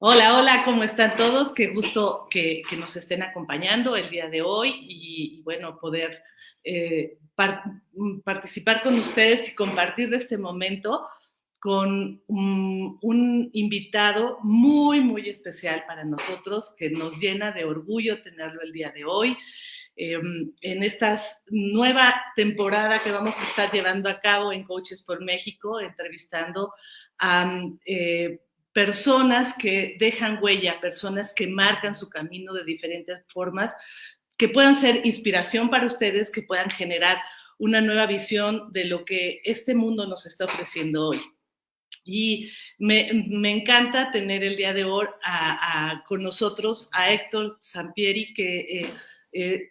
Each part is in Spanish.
Hola, hola, ¿cómo están todos? Qué gusto que nos estén acompañando el día de hoy y bueno, poder eh, par participar con ustedes y compartir de este momento con un invitado muy, muy especial para nosotros, que nos llena de orgullo tenerlo el día de hoy. En esta nueva temporada que vamos a estar llevando a cabo en Coaches por México, entrevistando a personas que dejan huella, personas que marcan su camino de diferentes formas, que puedan ser inspiración para ustedes, que puedan generar una nueva visión de lo que este mundo nos está ofreciendo hoy. Y me encanta tener el día de hoy con nosotros a Héctor Sampieri, que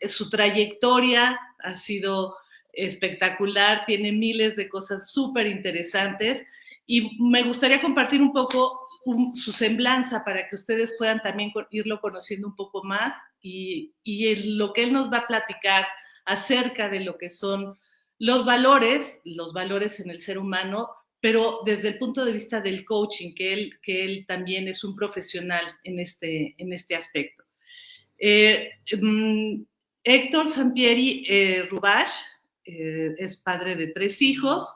su trayectoria ha sido espectacular, tiene miles de cosas súper interesantes y me gustaría compartir un poco su semblanza para que ustedes puedan también irlo conociendo un poco más y lo que él nos va a platicar acerca de lo que son los valores en el ser humano, pero desde el punto de vista del coaching, que él también es un profesional en este aspecto. Eh, um, Héctor Sampieri Rubash es padre de 3 hijos,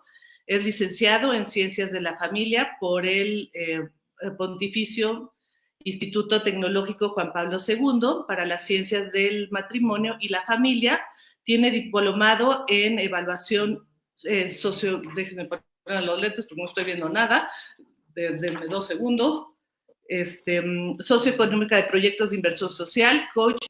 es licenciado en Ciencias de la Familia por el Pontificio Instituto Tecnológico Juan Pablo II para las Ciencias del Matrimonio y la Familia. Tiene diplomado en evaluación socio... Déjenme poner los lentes porque no estoy viendo nada. Denme 2 segundos. Socioeconómica de proyectos de inversión social, coach,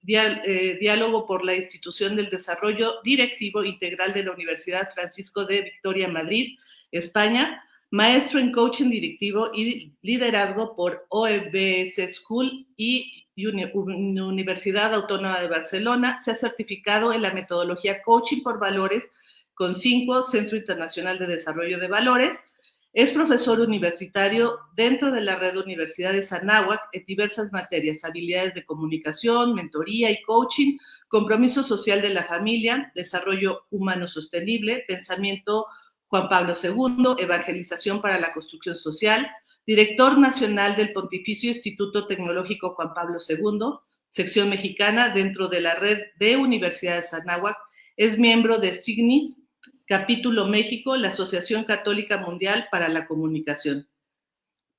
diálogo por la institución del desarrollo directivo integral de la Universidad Francisco de Victoria, Madrid, España, maestro en coaching directivo y liderazgo por OEBS School y Universidad Autónoma de Barcelona. Se ha certificado en la metodología Coaching por Valores con 5, Centro Internacional de Desarrollo de Valores. Es profesor universitario dentro de la red de Universidades Anáhuac en diversas materias, habilidades de comunicación, mentoría y coaching, compromiso social de la familia, desarrollo humano sostenible, pensamiento Juan Pablo II, evangelización para la construcción social, director nacional del Pontificio Instituto Tecnológico Juan Pablo II, sección mexicana dentro de la red de Universidades Anáhuac, es miembro de SIGNIS, Capítulo México, la Asociación Católica Mundial para la Comunicación.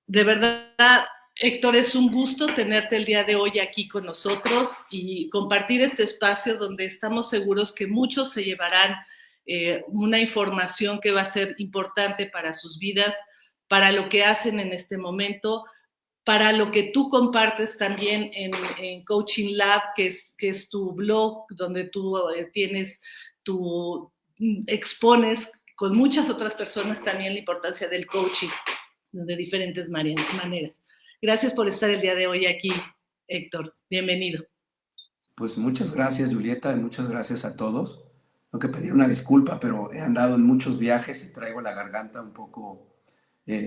De verdad, Héctor, es un gusto tenerte el día de hoy aquí con nosotros y compartir este espacio donde estamos seguros que muchos se llevarán una información que va a ser importante para sus vidas, para lo que hacen en este momento, para lo que tú compartes también en Coaching Lab, que es tu blog, donde tú tienes tu, expones con muchas otras personas también la importancia del coaching de diferentes maneras. Gracias por estar el día de hoy aquí, Héctor. Bienvenido. Pues muchas gracias, Julieta, y muchas gracias a todos. Tengo que pedir una disculpa, pero he andado en muchos viajes y traigo la garganta un poco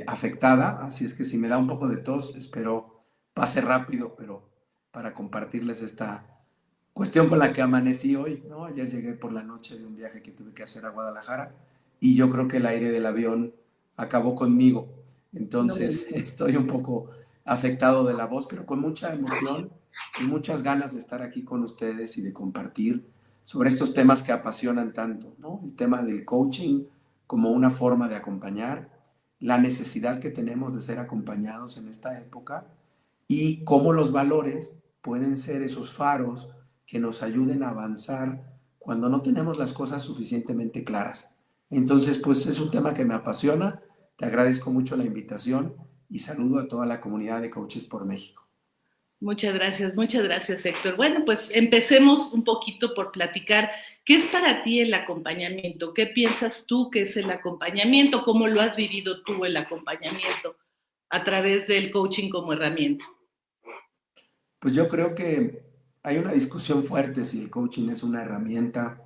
afectada, así es que si me da un poco de tos, espero pase rápido, pero para compartirles esta cuestión con la que amanecí hoy, ¿no? Ayer llegué por la noche de un viaje que tuve que hacer a Guadalajara y yo creo que el aire del avión acabó conmigo. No. Entonces estoy un poco afectado de la voz, pero con mucha emoción y muchas ganas de estar aquí con ustedes y de compartir sobre estos temas que apasionan tanto, ¿no? El tema del coaching como una forma de acompañar, la necesidad que tenemos de ser acompañados en esta época y cómo los valores pueden ser esos faros que nos ayuden a avanzar cuando no tenemos las cosas suficientemente claras. Entonces, pues es un tema que me apasiona. Te agradezco mucho la invitación y saludo a toda la comunidad de Coaches por México. Muchas gracias, Héctor. Bueno, pues empecemos un poquito por platicar. ¿Qué es para ti el acompañamiento? ¿Qué piensas tú que es el acompañamiento? ¿Cómo lo has vivido tú el acompañamiento a través del coaching como herramienta? Pues yo creo que hay una discusión fuerte si el coaching es una herramienta,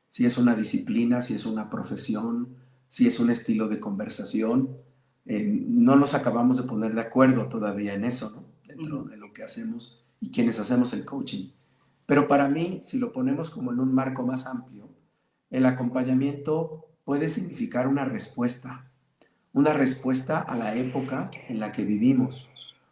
si es una disciplina, si es una profesión, si es un estilo de conversación. No nos acabamos de poner de acuerdo todavía en eso, ¿no? Dentro de lo que hacemos y quienes hacemos el coaching. Pero para mí, si lo ponemos como en un marco más amplio, el acompañamiento puede significar una respuesta a la época en la que vivimos,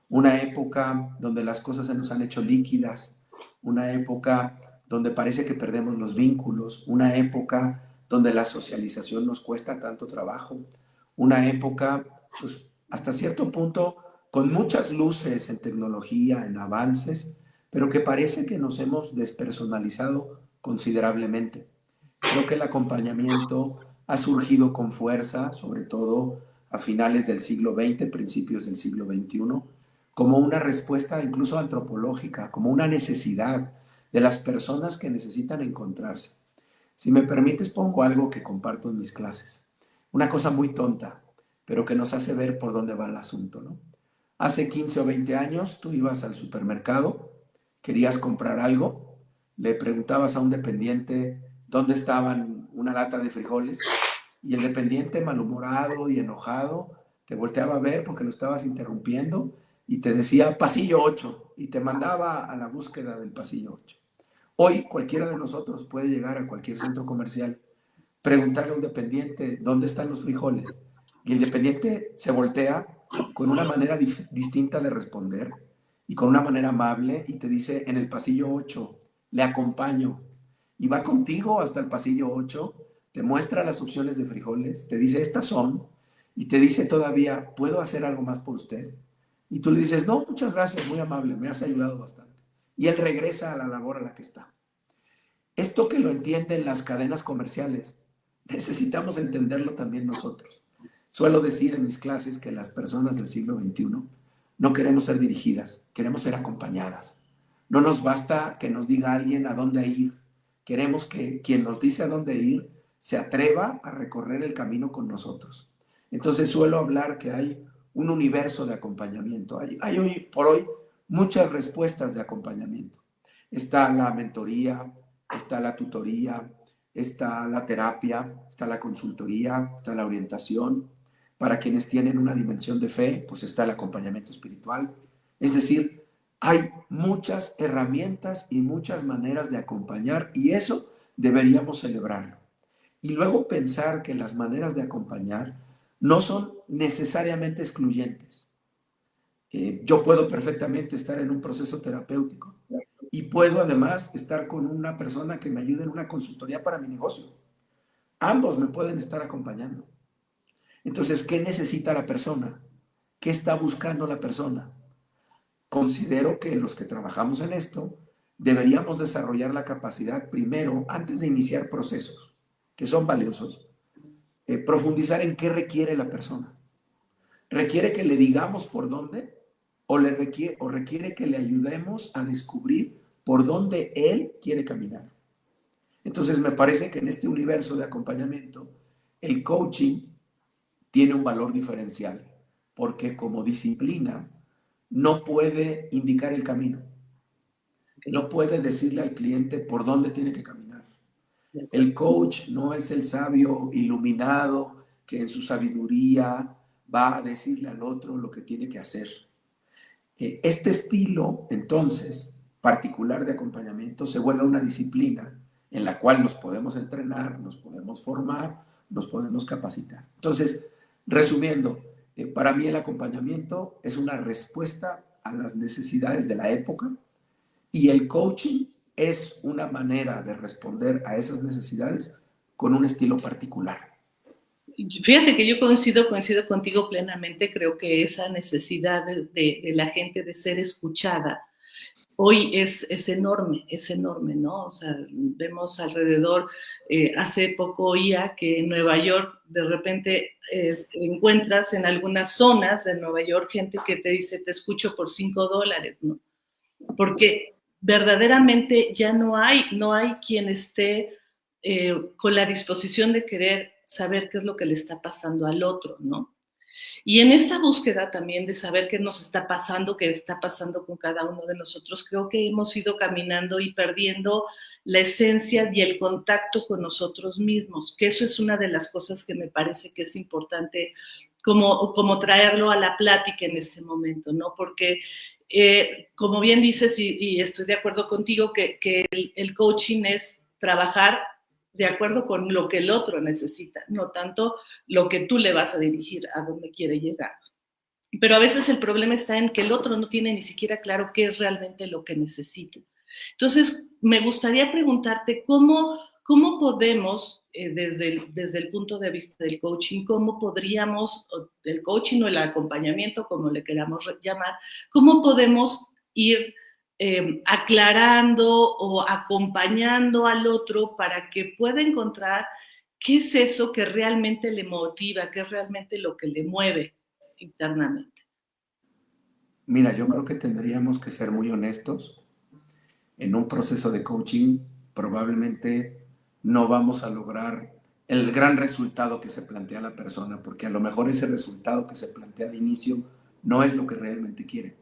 una época donde las cosas se nos han hecho líquidas, una época donde parece que perdemos los vínculos, una época donde la socialización nos cuesta tanto trabajo, una época, pues hasta cierto punto, con muchas luces en tecnología, en avances, pero que parece que nos hemos despersonalizado considerablemente. Creo que el acompañamiento ha surgido con fuerza, sobre todo a finales del siglo XX, principios del siglo XXI, como una respuesta incluso antropológica, como una necesidad de las personas que necesitan encontrarse. Si me permites, pongo algo que comparto en mis clases. Una cosa muy tonta, pero que nos hace ver por dónde va el asunto, ¿no? Hace 15 o 20 años tú ibas al supermercado, querías comprar algo, le preguntabas a un dependiente dónde estaban una lata de frijoles y el dependiente malhumorado y enojado te volteaba a ver porque lo estabas interrumpiendo y te decía pasillo 8 y te mandaba a la búsqueda del pasillo 8. Hoy cualquiera de nosotros puede llegar a cualquier centro comercial, preguntarle a un dependiente dónde están los frijoles y el dependiente se voltea con una manera distinta de responder y con una manera amable y te dice en el pasillo 8, le acompaño y va contigo hasta el pasillo 8, te muestra las opciones de frijoles, te dice estas son y te dice todavía, ¿puedo hacer algo más por usted? Y tú le dices, no, muchas gracias, muy amable, me has ayudado bastante. Y él regresa a la labor a la que está. Esto que lo entienden las cadenas comerciales, necesitamos entenderlo también nosotros. Suelo decir en mis clases que las personas del siglo XXI no queremos ser dirigidas, queremos ser acompañadas. No nos basta que nos diga alguien a dónde ir. Queremos que quien nos dice a dónde ir se atreva a recorrer el camino con nosotros. Entonces suelo hablar que hay un universo de acompañamiento. Hay hoy por hoy muchas respuestas de acompañamiento. Está la mentoría, está la tutoría, está la terapia, está la consultoría, está la orientación. Para quienes tienen una dimensión de fe, pues está el acompañamiento espiritual. Es decir, hay muchas herramientas y muchas maneras de acompañar y eso deberíamos celebrarlo. Y luego pensar que las maneras de acompañar no son necesariamente excluyentes. Yo puedo perfectamente estar en un proceso terapéutico y puedo además estar con una persona que me ayude en una consultoría para mi negocio. Ambos me pueden estar acompañando. Entonces, ¿qué necesita la persona? ¿Qué está buscando la persona? Considero que los que trabajamos en esto deberíamos desarrollar la capacidad primero, antes de iniciar procesos que son valiosos, profundizar en qué requiere la persona. ¿Requiere que le digamos por dónde? ¿O requiere que le ayudemos a descubrir por dónde él quiere caminar? Entonces me parece que en este universo de acompañamiento, el coaching tiene un valor diferencial, porque como disciplina no puede indicar el camino, no puede decirle al cliente por dónde tiene que caminar. El coach no es el sabio iluminado que en su sabiduría va a decirle al otro lo que tiene que hacer. Este estilo, entonces, particular de acompañamiento, se vuelve una disciplina en la cual nos podemos entrenar, nos podemos formar, nos podemos capacitar. Entonces, resumiendo, para mí el acompañamiento es una respuesta a las necesidades de la época y el coaching es una manera de responder a esas necesidades con un estilo particular. Fíjate que yo coincido contigo plenamente. Creo que esa necesidad de la gente de ser escuchada hoy es enorme, ¿no? O sea, vemos alrededor, hace poco oía que en Nueva York de repente encuentras en algunas zonas de Nueva York gente que te dice, te escucho por $5, ¿no? Porque verdaderamente ya no hay quien esté con la disposición de querer saber qué es lo que le está pasando al otro, ¿no? Y en esta búsqueda también de saber qué nos está pasando, qué está pasando con cada uno de nosotros, creo que hemos ido caminando y perdiendo la esencia y el contacto con nosotros mismos, que eso es una de las cosas que me parece que es importante como traerlo a la plática en este momento, ¿no? Porque como bien dices, y estoy de acuerdo contigo, que el coaching es trabajar de acuerdo con lo que el otro necesita, no tanto lo que tú le vas a dirigir a donde quiere llegar. Pero a veces el problema está en que el otro no tiene ni siquiera claro qué es realmente lo que necesita. Entonces, me gustaría preguntarte cómo podemos, desde el punto de vista del coaching, cómo podríamos, del coaching o el acompañamiento, como le queramos llamar, cómo podemos ir aclarando o acompañando al otro para que pueda encontrar qué es eso que realmente le motiva, qué es realmente lo que le mueve internamente. Mira, yo creo que tendríamos que ser muy honestos. En un proceso de coaching probablemente no vamos a lograr el gran resultado que se plantea la persona, porque a lo mejor ese resultado que se plantea de inicio no es lo que realmente quiere.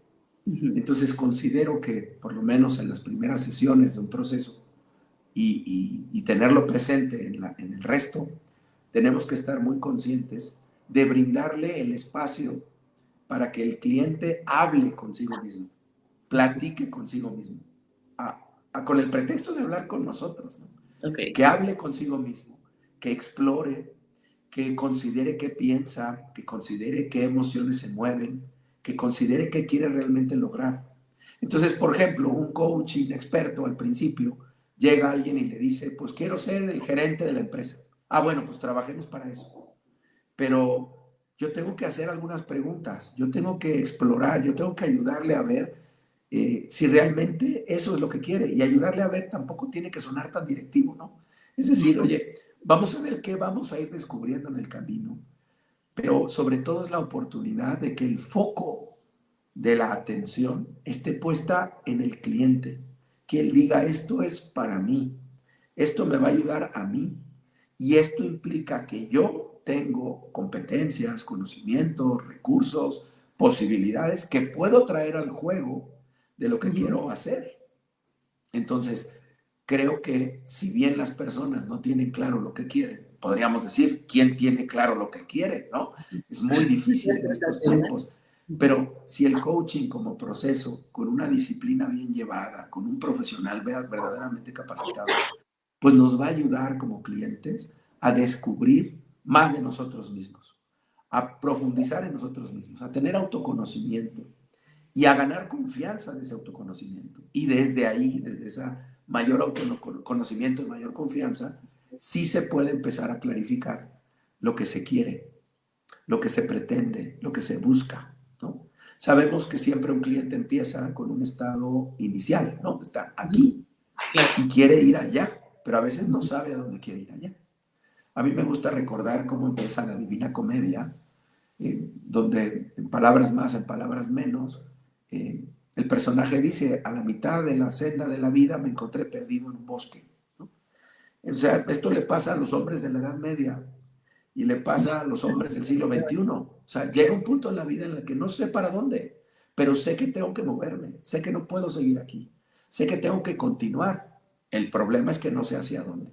Entonces considero que por lo menos en las primeras sesiones de un proceso y tenerlo presente en el resto, tenemos que estar muy conscientes de brindarle el espacio para que el cliente hable consigo mismo, platique consigo mismo, con el pretexto de hablar con nosotros, ¿no? Okay. Que hable consigo mismo, que explore, que considere qué piensa, que considere qué emociones se mueven, que considere qué quiere realmente lograr. Entonces, por ejemplo, un coaching experto al principio llega alguien y le dice, pues quiero ser el gerente de la empresa. Ah, bueno, pues trabajemos para eso. Pero yo tengo que hacer algunas preguntas, yo tengo que explorar, yo tengo que ayudarle a ver si realmente eso es lo que quiere. Y ayudarle a ver tampoco tiene que sonar tan directivo, ¿no? Es decir, oye, vamos a ver qué vamos a ir descubriendo en el camino, pero sobre todo es la oportunidad de que el foco de la atención esté puesta en el cliente, que él diga, esto es para mí, esto me va a ayudar a mí, y esto implica que yo tengo competencias, conocimientos, recursos, posibilidades que puedo traer al juego de lo que quiero hacer. Entonces, creo que si bien las personas no tienen claro lo que quieren, podríamos decir, ¿quién tiene claro lo que quiere? ¿No? Es muy difícil en estos tiempos. Pero si el coaching como proceso, con una disciplina bien llevada, con un profesional verdaderamente capacitado, pues nos va a ayudar como clientes a descubrir más de nosotros mismos, a profundizar en nosotros mismos, a tener autoconocimiento y a ganar confianza de ese autoconocimiento. Y desde ahí, desde esa mayor autoconocimiento y mayor confianza, sí se puede empezar a clarificar lo que se quiere, lo que se pretende, lo que se busca, ¿no? Sabemos que siempre un cliente empieza con un estado inicial, ¿no? Está aquí y quiere ir allá, pero a veces no sabe a dónde quiere ir allá. A mí me gusta recordar cómo empieza la Divina Comedia, donde en palabras más, en palabras menos, el personaje dice, a la mitad de la senda de la vida me encontré perdido en un bosque, ¿no? O sea, esto le pasa a los hombres de la Edad Media y le pasa a los hombres del siglo XXI. O sea, llega un punto en la vida en el que no sé para dónde, pero sé que tengo que moverme, sé que no puedo seguir aquí, sé que tengo que continuar. El problema es que no sé hacia dónde.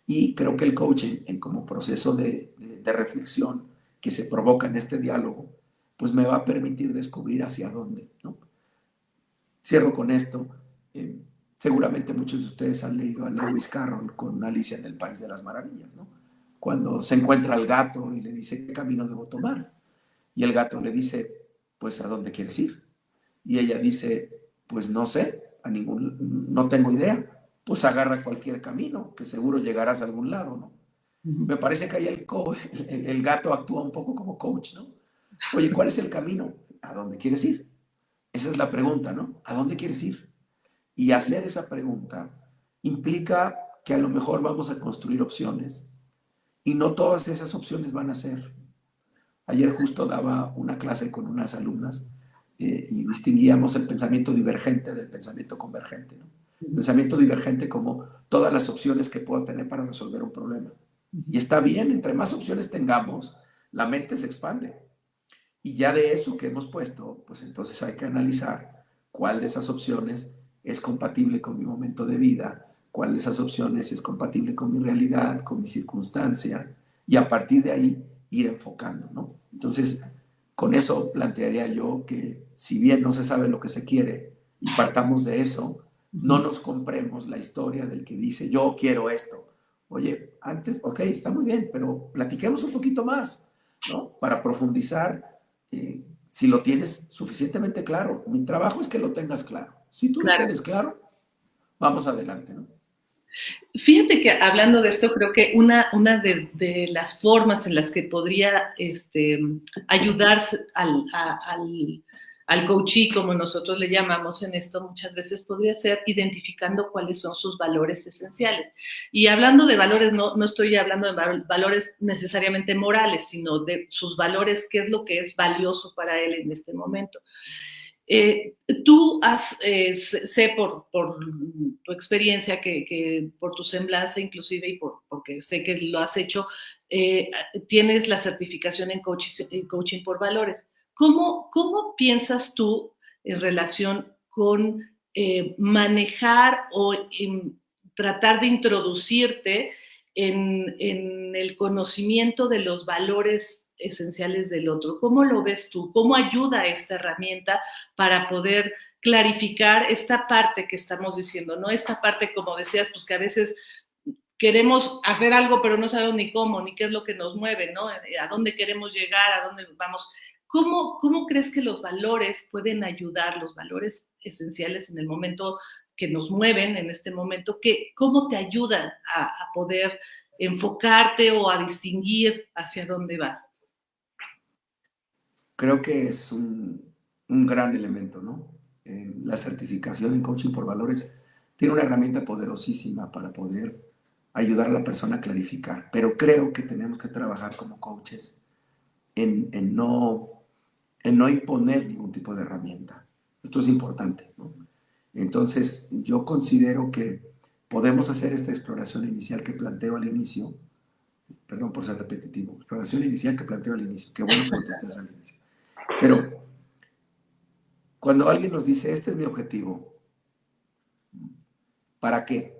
Y creo que el coaching, como proceso de reflexión que se provoca en este diálogo, pues me va a permitir descubrir hacia dónde, ¿no? Cierro con esto. Eh, Seguramente muchos de ustedes han leído a Lewis Carroll con Alicia en el País de las Maravillas, ¿no? Cuando se encuentra al gato y le dice, ¿qué camino debo tomar? Y el gato le dice, pues, ¿a dónde quieres ir? Y ella dice, pues no sé, no tengo idea. Pues agarra cualquier camino, que seguro llegarás a algún lado, ¿no? Me parece que ahí el gato actúa un poco como coach, ¿no? Oye, ¿cuál es el camino? ¿A dónde quieres ir? Esa es la pregunta, ¿no? ¿A dónde quieres ir? Y hacer esa pregunta implica que a lo mejor vamos a construir opciones y no todas esas opciones van a ser. Ayer justo daba una clase con unas alumnas y distinguíamos el pensamiento divergente del pensamiento convergente, ¿no? Pensamiento divergente como todas las opciones que puedo tener para resolver un problema. Y está bien, entre más opciones tengamos, la mente se expande. Y ya de eso que hemos puesto, pues entonces hay que analizar cuál de esas opciones es compatible con mi momento de vida, cuál de esas opciones es compatible con mi realidad, con mi circunstancia, y a partir de ahí ir enfocando, ¿no? Entonces, con eso plantearía yo que si bien no se sabe lo que se quiere y partamos de eso, no nos compremos la historia del que dice, yo quiero esto. Oye, antes, ok, está muy bien, pero platiquemos un poquito más, ¿no? Para profundizar si lo tienes suficientemente claro. Mi trabajo es que lo tengas claro. Si tú lo Claro. tienes claro, vamos adelante, ¿no? Fíjate que hablando de esto, creo que una de las formas en las que podría ayudar al coachee, como nosotros le llamamos en esto, muchas veces podría ser identificando cuáles son sus valores esenciales. Y hablando de valores, no estoy hablando de valores necesariamente morales, sino de sus valores, qué es lo que es valioso para él en este momento. Tú sé por tu experiencia, por tu semblanza inclusive y porque sé que lo has hecho, tienes la certificación en coaching por valores. ¿Cómo piensas tú en relación con manejar o tratar de introducirte en el conocimiento de los valores esenciales del otro? ¿Cómo lo ves tú? ¿Cómo ayuda esta herramienta para poder clarificar esta parte que estamos diciendo, ¿no? Esta parte, como decías, pues que a veces queremos hacer algo, pero no sabemos ni cómo, ni qué es lo que nos mueve, ¿no? A dónde queremos llegar, a dónde vamos. ¿Cómo crees que los valores pueden ayudar, los valores esenciales en el momento que nos mueven, en este momento, cómo te ayudan a poder enfocarte o a distinguir hacia dónde vas? Creo que es un gran elemento, ¿no? La certificación en coaching por valores tiene una herramienta poderosísima para poder ayudar a la persona a clarificar, pero creo que tenemos que trabajar como coaches en no imponer ningún tipo de herramienta. Esto es importante, ¿no? Entonces, yo considero que podemos hacer esta exploración inicial que planteo al inicio, perdón por ser repetitivo, exploración inicial que planteo al inicio, qué bueno que lo planteas al inicio. Pero cuando alguien nos dice, este es mi objetivo, ¿para qué?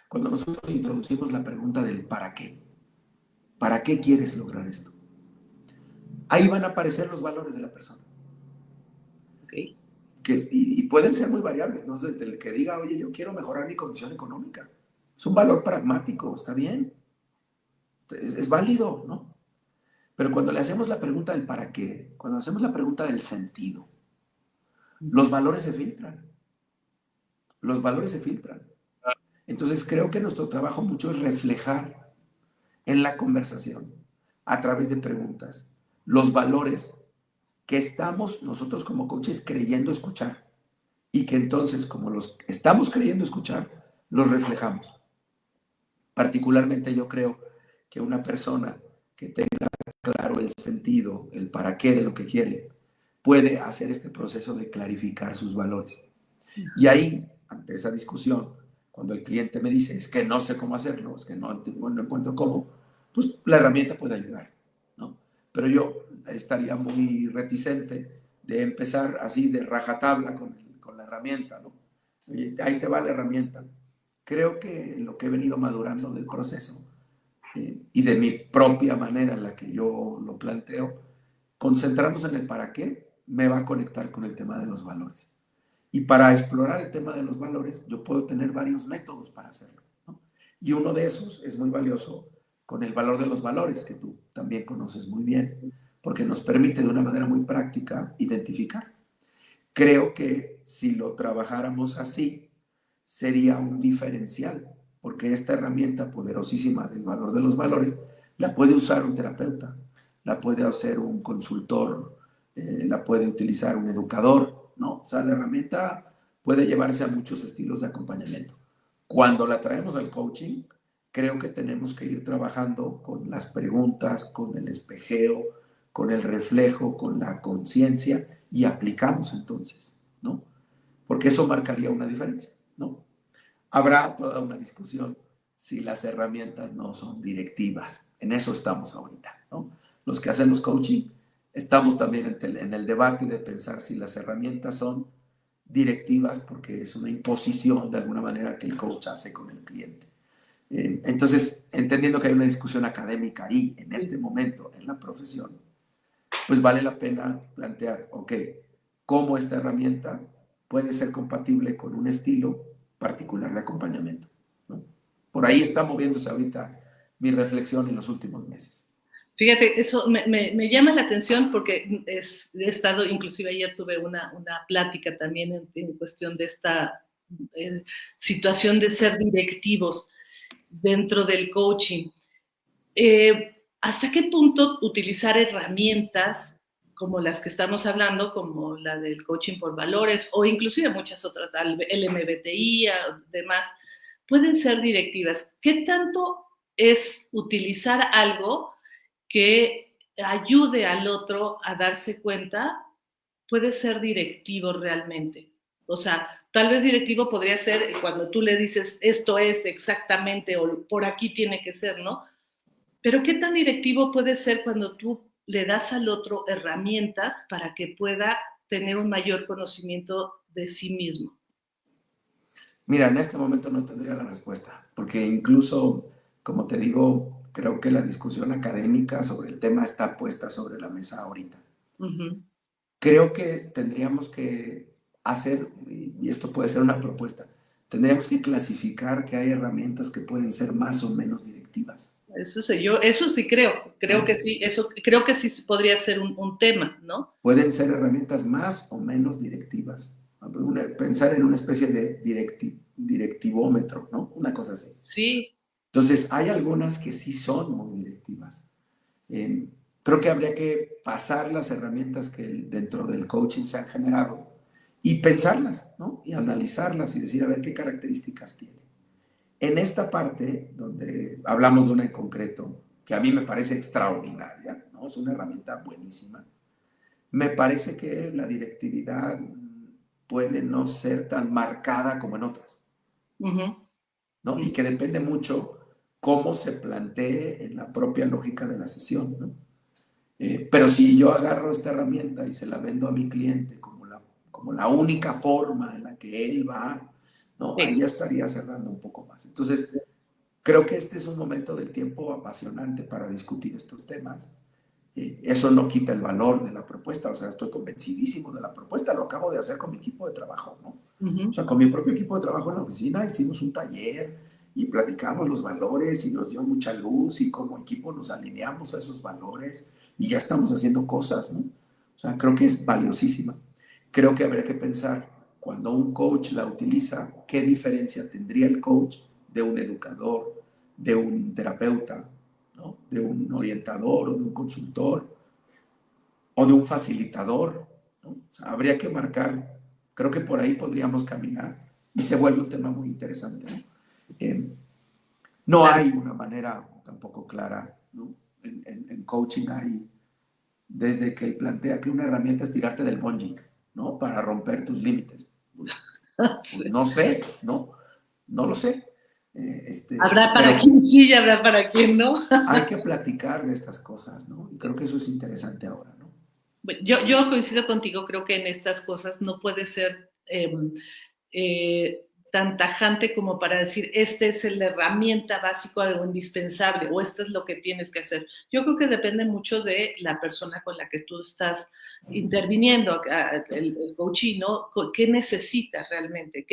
Cuando nosotros introducimos la pregunta del ¿para qué quieres lograr esto? Ahí van a aparecer los valores de la persona. Okay. Y pueden ser muy variables, ¿no? Desde el que diga, oye, yo quiero mejorar mi condición económica. Es un valor pragmático, está bien. Es válido, ¿no? Pero cuando le hacemos la pregunta del para qué, cuando hacemos la pregunta del sentido, los valores se filtran. Los valores se filtran. Entonces creo que nuestro trabajo mucho es reflejar en la conversación, a través de preguntas, los valores que estamos nosotros como coaches creyendo escuchar y que entonces, como los estamos creyendo escuchar, los reflejamos. Particularmente yo creo que una persona que tenga claro el sentido, el para qué de lo que quiere, puede hacer este proceso de clarificar sus valores. Y ahí, ante esa discusión, cuando el cliente me dice, es que no sé cómo hacerlo, es que no encuentro cómo, pues la herramienta puede ayudar, ¿no? Pero yo estaría muy reticente de empezar así de rajatabla con la herramienta, ¿no? Oye, ahí te va la herramienta. Creo que lo que he venido madurando del proceso y de mi propia manera en la que yo lo planteo, concentrándose en el para qué, me va a conectar con el tema de los valores. Y para explorar el tema de los valores, yo puedo tener varios métodos para hacerlo, ¿no? Y uno de esos es muy valioso con el valor de los valores, que tú también conoces muy bien, porque nos permite de una manera muy práctica identificar. Creo que si lo trabajáramos así, sería un diferencial, porque esta herramienta poderosísima del valor de los valores la puede usar un terapeuta, la puede hacer un consultor, la puede utilizar un educador, ¿no? O sea, la herramienta puede llevarse a muchos estilos de acompañamiento. Cuando la traemos al coaching, creo que tenemos que ir trabajando con las preguntas, con el espejeo, con el reflejo, con la conciencia y aplicamos entonces, ¿no? Porque eso marcaría una diferencia, ¿no? Habrá toda una discusión si las herramientas no son directivas. En eso estamos ahorita, ¿no? Los que hacemos coaching estamos también en el debate de pensar si las herramientas son directivas porque es una imposición de alguna manera que el coach hace con el cliente. Entonces, entendiendo que hay una discusión académica ahí, en este momento, en la profesión, pues vale la pena plantear, ok, cómo esta herramienta puede ser compatible con un estilo particular de acompañamiento, ¿no? Por ahí está moviéndose ahorita mi reflexión en los últimos meses. Fíjate, eso me llama la atención porque he estado, inclusive ayer tuve una plática también en cuestión de esta situación de ser directivos dentro del coaching. ¿Hasta qué punto utilizar herramientas como las que estamos hablando, como la del coaching por valores o inclusive muchas otras, el MBTI, demás, pueden ser directivas? ¿Qué tanto es utilizar algo que ayude al otro a darse cuenta? Puede ser directivo realmente. O sea, tal vez directivo podría ser cuando tú le dices esto es exactamente o por aquí tiene que ser, ¿no? Pero ¿qué tan directivo puede ser cuando tú le das al otro herramientas para que pueda tener un mayor conocimiento de sí mismo? Mira, en este momento no tendría la respuesta, porque incluso, como te digo, creo que la discusión académica sobre el tema está puesta sobre la mesa ahorita. Uh-huh. Creo que tendríamos que hacer, y esto puede ser una propuesta, tendríamos que clasificar que hay herramientas que pueden ser más o menos directivas. Eso sí creo ¿No? que sí, eso creo que sí podría ser un tema, ¿no? Pueden ser herramientas más o menos directivas. Pensar en una especie de directivómetro, ¿no? Una cosa así. Sí. Entonces, hay algunas que sí son muy directivas. Creo que habría que pasar las herramientas que dentro del coaching se han generado y pensarlas, ¿no? Y analizarlas y decir, a ver qué características tiene. En esta parte, donde hablamos de una en concreto, que a mí me parece extraordinaria, ¿no? Es una herramienta buenísima. Me parece que la directividad puede no ser tan marcada como en otras, Uh-huh. ¿no? Y que depende mucho cómo se plantee en la propia lógica de la sesión, ¿no? Pero si yo agarro esta herramienta y se la vendo a mi cliente como la única forma en la que él va, ¿no? Ahí Sí. ya estaría cerrando un poco más. Entonces, creo que este es un momento del tiempo apasionante para discutir estos temas. Eso no quita el valor de la propuesta, o sea, estoy convencidísimo de la propuesta, lo acabo de hacer con mi equipo de trabajo, ¿no? Uh-huh. O sea, con mi propio equipo de trabajo en la oficina hicimos un taller y platicamos los valores y nos dio mucha luz y como equipo nos alineamos a esos valores y ya estamos haciendo cosas, ¿no? O sea, creo que es valiosísima. Creo que habría que pensar cuando un coach la utiliza, qué diferencia tendría el coach de un educador, de un terapeuta, ¿no? De un orientador o de un consultor o de un facilitador, ¿no? O sea, habría que marcar, creo que por ahí podríamos caminar y se vuelve un tema muy interesante, ¿no? No Claro. hay una manera tampoco clara, ¿no? En coaching hay, desde que él plantea que una herramienta es tirarte del bungee, ¿no? Para romper tus límites. Pues Sí. no sé, ¿no? No lo sé. Habrá para Pero quien sí y habrá para quien no. hay que platicar de estas cosas, ¿no? Y creo que eso es interesante ahora, ¿no? Yo coincido contigo, creo que en estas cosas no puede ser tan tajante como para decir, esta es la herramienta básica o indispensable, o esto es lo que tienes que hacer. Yo creo que depende mucho de la persona con la que tú estás interviniendo, el coaching, ¿no? ¿Qué necesita realmente?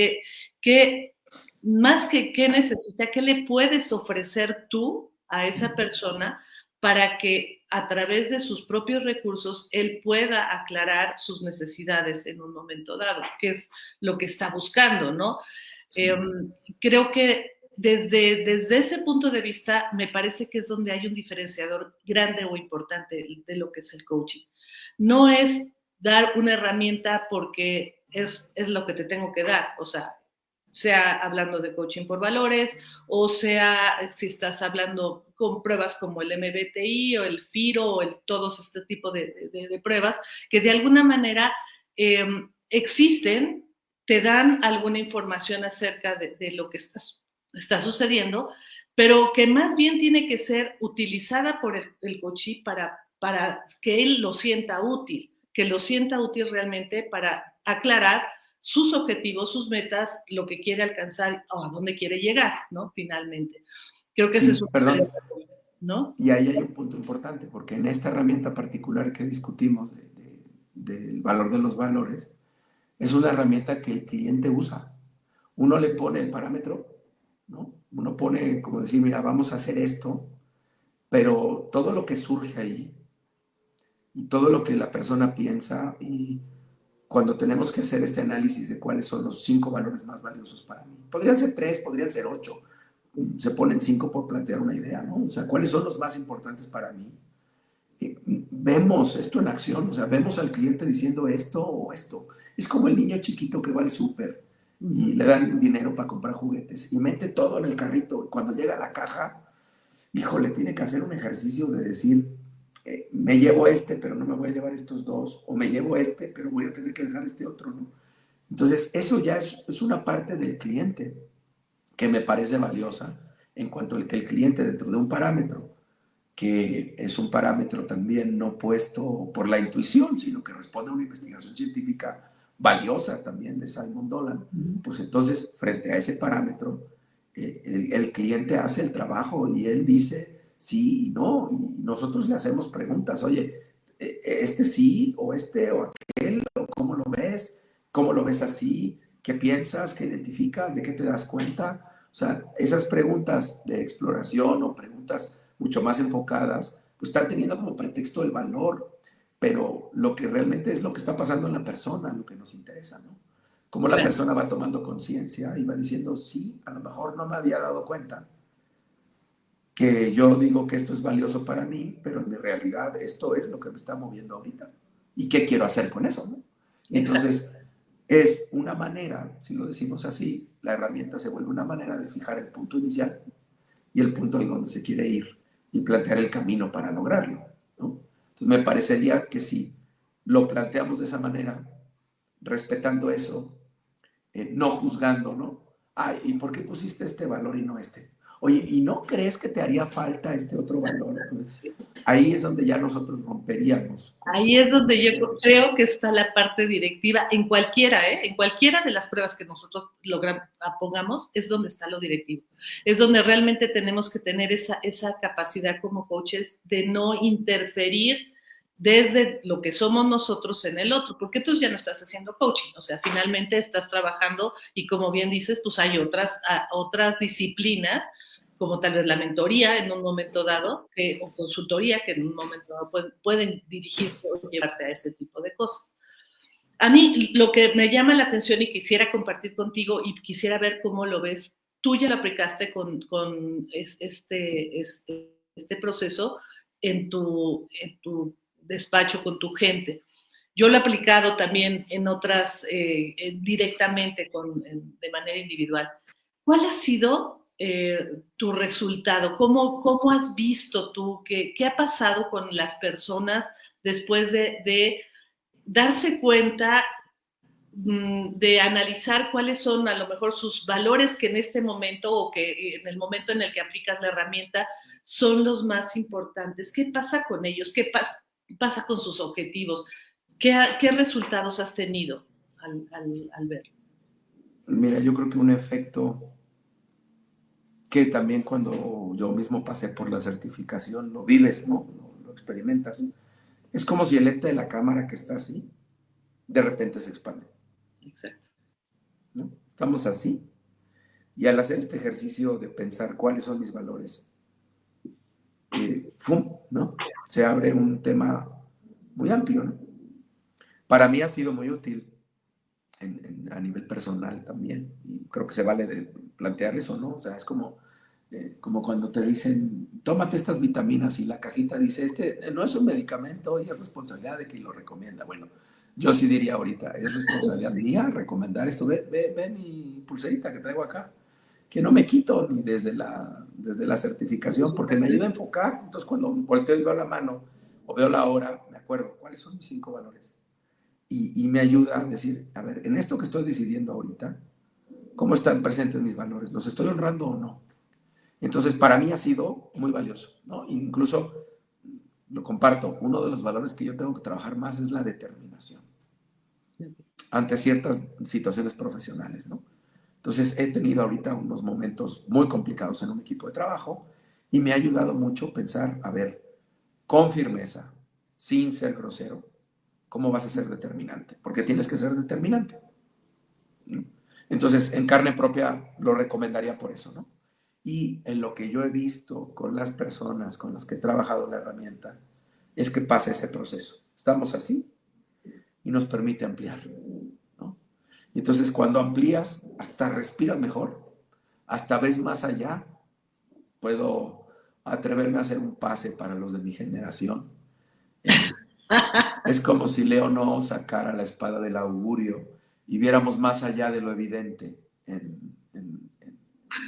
Más que qué necesita, qué le puedes ofrecer tú a esa persona para que a través de sus propios recursos él pueda aclarar sus necesidades en un momento dado, que es lo que está buscando, ¿no? Sí. Creo que desde ese punto de vista me parece que es donde hay un diferenciador grande o importante de lo que es el coaching. No es dar una herramienta porque es lo que te tengo que dar, o sea hablando de coaching por valores, o sea si estás hablando con pruebas como el MBTI o el FIRO o todos este tipo de pruebas, que de alguna manera existen, te dan alguna información acerca de lo que está sucediendo, pero que más bien tiene que ser utilizada por el coachee para que él lo sienta útil, que lo sienta útil realmente para aclarar sus objetivos, sus metas, lo que quiere alcanzar o a dónde quiere llegar, ¿no? Finalmente. Creo que ese es Sí, un perdón. diferencia, ¿no? Y ahí hay un punto importante, porque en esta herramienta particular que discutimos del valor de los valores, es una herramienta que el cliente usa. Uno le pone el parámetro, ¿no? Uno pone como decir, mira, vamos a hacer esto, pero todo lo que surge ahí y todo lo que la persona piensa y cuando tenemos que hacer este análisis de cuáles son los 5 valores más valiosos para mí. Podrían ser 3, podrían ser 8. Se ponen 5 por plantear una idea, ¿no? O sea, ¿cuáles son los más importantes para mí? Vemos esto en acción, o sea, vemos al cliente diciendo esto o esto. Es como el niño chiquito que va al súper y le dan dinero para comprar juguetes y mete todo en el carrito. Cuando llega a la caja, híjole, tiene que hacer un ejercicio de decir, me llevo este, pero no me voy a llevar estos dos, o me llevo este, pero voy a tener que dejar este otro, ¿no? Entonces, eso ya es una parte del cliente que me parece valiosa en cuanto al que el cliente dentro de un parámetro, que es un parámetro también no puesto por la intuición, sino que responde a una investigación científica valiosa también de Simon Dolan, pues entonces frente a ese parámetro, el cliente hace el trabajo y él dice sí y no, y nosotros le hacemos preguntas, oye, este sí o este o aquel, o cómo lo ves así, qué piensas, qué identificas, de qué te das cuenta. O sea, esas preguntas de exploración o preguntas mucho más enfocadas, pues están teniendo como pretexto el valor, pero lo que realmente es lo que está pasando en la persona, lo que nos interesa, ¿no? Cómo la persona va tomando conciencia y va diciendo, sí, a lo mejor no me había dado cuenta que yo digo que esto es valioso para mí, pero en mi realidad esto es lo que me está moviendo ahorita. ¿Y qué quiero hacer con eso, no? Y entonces es una manera, si lo decimos así, la herramienta se vuelve una manera de fijar el punto inicial y el punto en donde se quiere ir y plantear el camino para lograrlo, ¿no? Entonces me parecería que si lo planteamos de esa manera, respetando eso, no juzgando, ¿no? Ay, ¿y por qué pusiste este valor y no este? Oye, ¿y no crees que te haría falta este otro valor? Ahí es donde ya nosotros romperíamos. Ahí es donde yo creo que está la parte directiva, en cualquiera, en cualquiera de las pruebas que nosotros pongamos, es donde está lo directivo. Es donde realmente tenemos que tener esa capacidad como coaches de no interferir desde lo que somos nosotros en el otro, porque tú ya no estás haciendo coaching, o sea, finalmente estás trabajando y como bien dices, pues hay otras disciplinas como tal vez la mentoría en un momento dado, o consultoría que en un momento dado pueden dirigirte o llevarte a ese tipo de cosas. A mí lo que me llama la atención y quisiera compartir contigo y quisiera ver cómo lo ves, tú ya lo aplicaste con este proceso en tu despacho con tu gente. Yo lo he aplicado también en otras, directamente de manera individual. ¿Cuál ha sido tu resultado? ¿Cómo has visto tú? ¿Qué ha pasado con las personas después de darse cuenta, de analizar cuáles son a lo mejor sus valores que en este momento o que en el momento en el que aplicas la herramienta son los más importantes? ¿Qué pasa con ellos? ¿Qué pasa con sus objetivos? ¿Qué resultados has tenido al verlo? Mira, yo creo que un efecto que también cuando yo mismo pasé por la certificación lo vives, ¿no? Lo experimentas. Es como si el lente de la cámara que está así, de repente se expande. Exacto. ¿No? Estamos así. Y al hacer este ejercicio de pensar cuáles son mis valores, ¡fum! ¿No? Se abre un tema muy amplio, ¿no? Para mí ha sido muy útil a nivel personal también. Y creo que se vale de plantear eso, ¿no? O sea, es como cuando te dicen, tómate estas vitaminas y la cajita dice, este no es un medicamento y es responsabilidad de quien lo recomienda. Bueno, yo sí diría ahorita, es responsabilidad mía recomendar esto. Ve mi pulserita que traigo acá, que no me quito ni desde la certificación porque me ayuda a enfocar. Entonces, cuando volteo y veo la mano o veo la hora, me acuerdo, ¿cuáles son mis 5 valores? Y me ayuda a decir, a ver, en esto que estoy decidiendo ahorita, ¿cómo están presentes mis valores? ¿Los estoy honrando o no? Entonces, para mí ha sido muy valioso, ¿no? Incluso lo comparto, uno de los valores que yo tengo que trabajar más es la determinación ante ciertas situaciones profesionales, ¿no? Entonces, he tenido ahorita unos momentos muy complicados en un equipo de trabajo y me ha ayudado mucho pensar, a ver, con firmeza, sin ser grosero, ¿cómo vas a ser determinante? Porque tienes que ser determinante, ¿no? Entonces, en carne propia lo recomendaría por eso, ¿no? Y en lo que yo he visto con las personas con las que he trabajado la herramienta, es que pasa ese proceso. Estamos así y nos permite ampliar, ¿no? Y entonces cuando amplías, hasta respiras mejor, hasta ves más allá. Puedo atreverme a hacer un pase para los de mi generación. Es como si Leo no sacara la espada del augurio y viéramos más allá de lo evidente en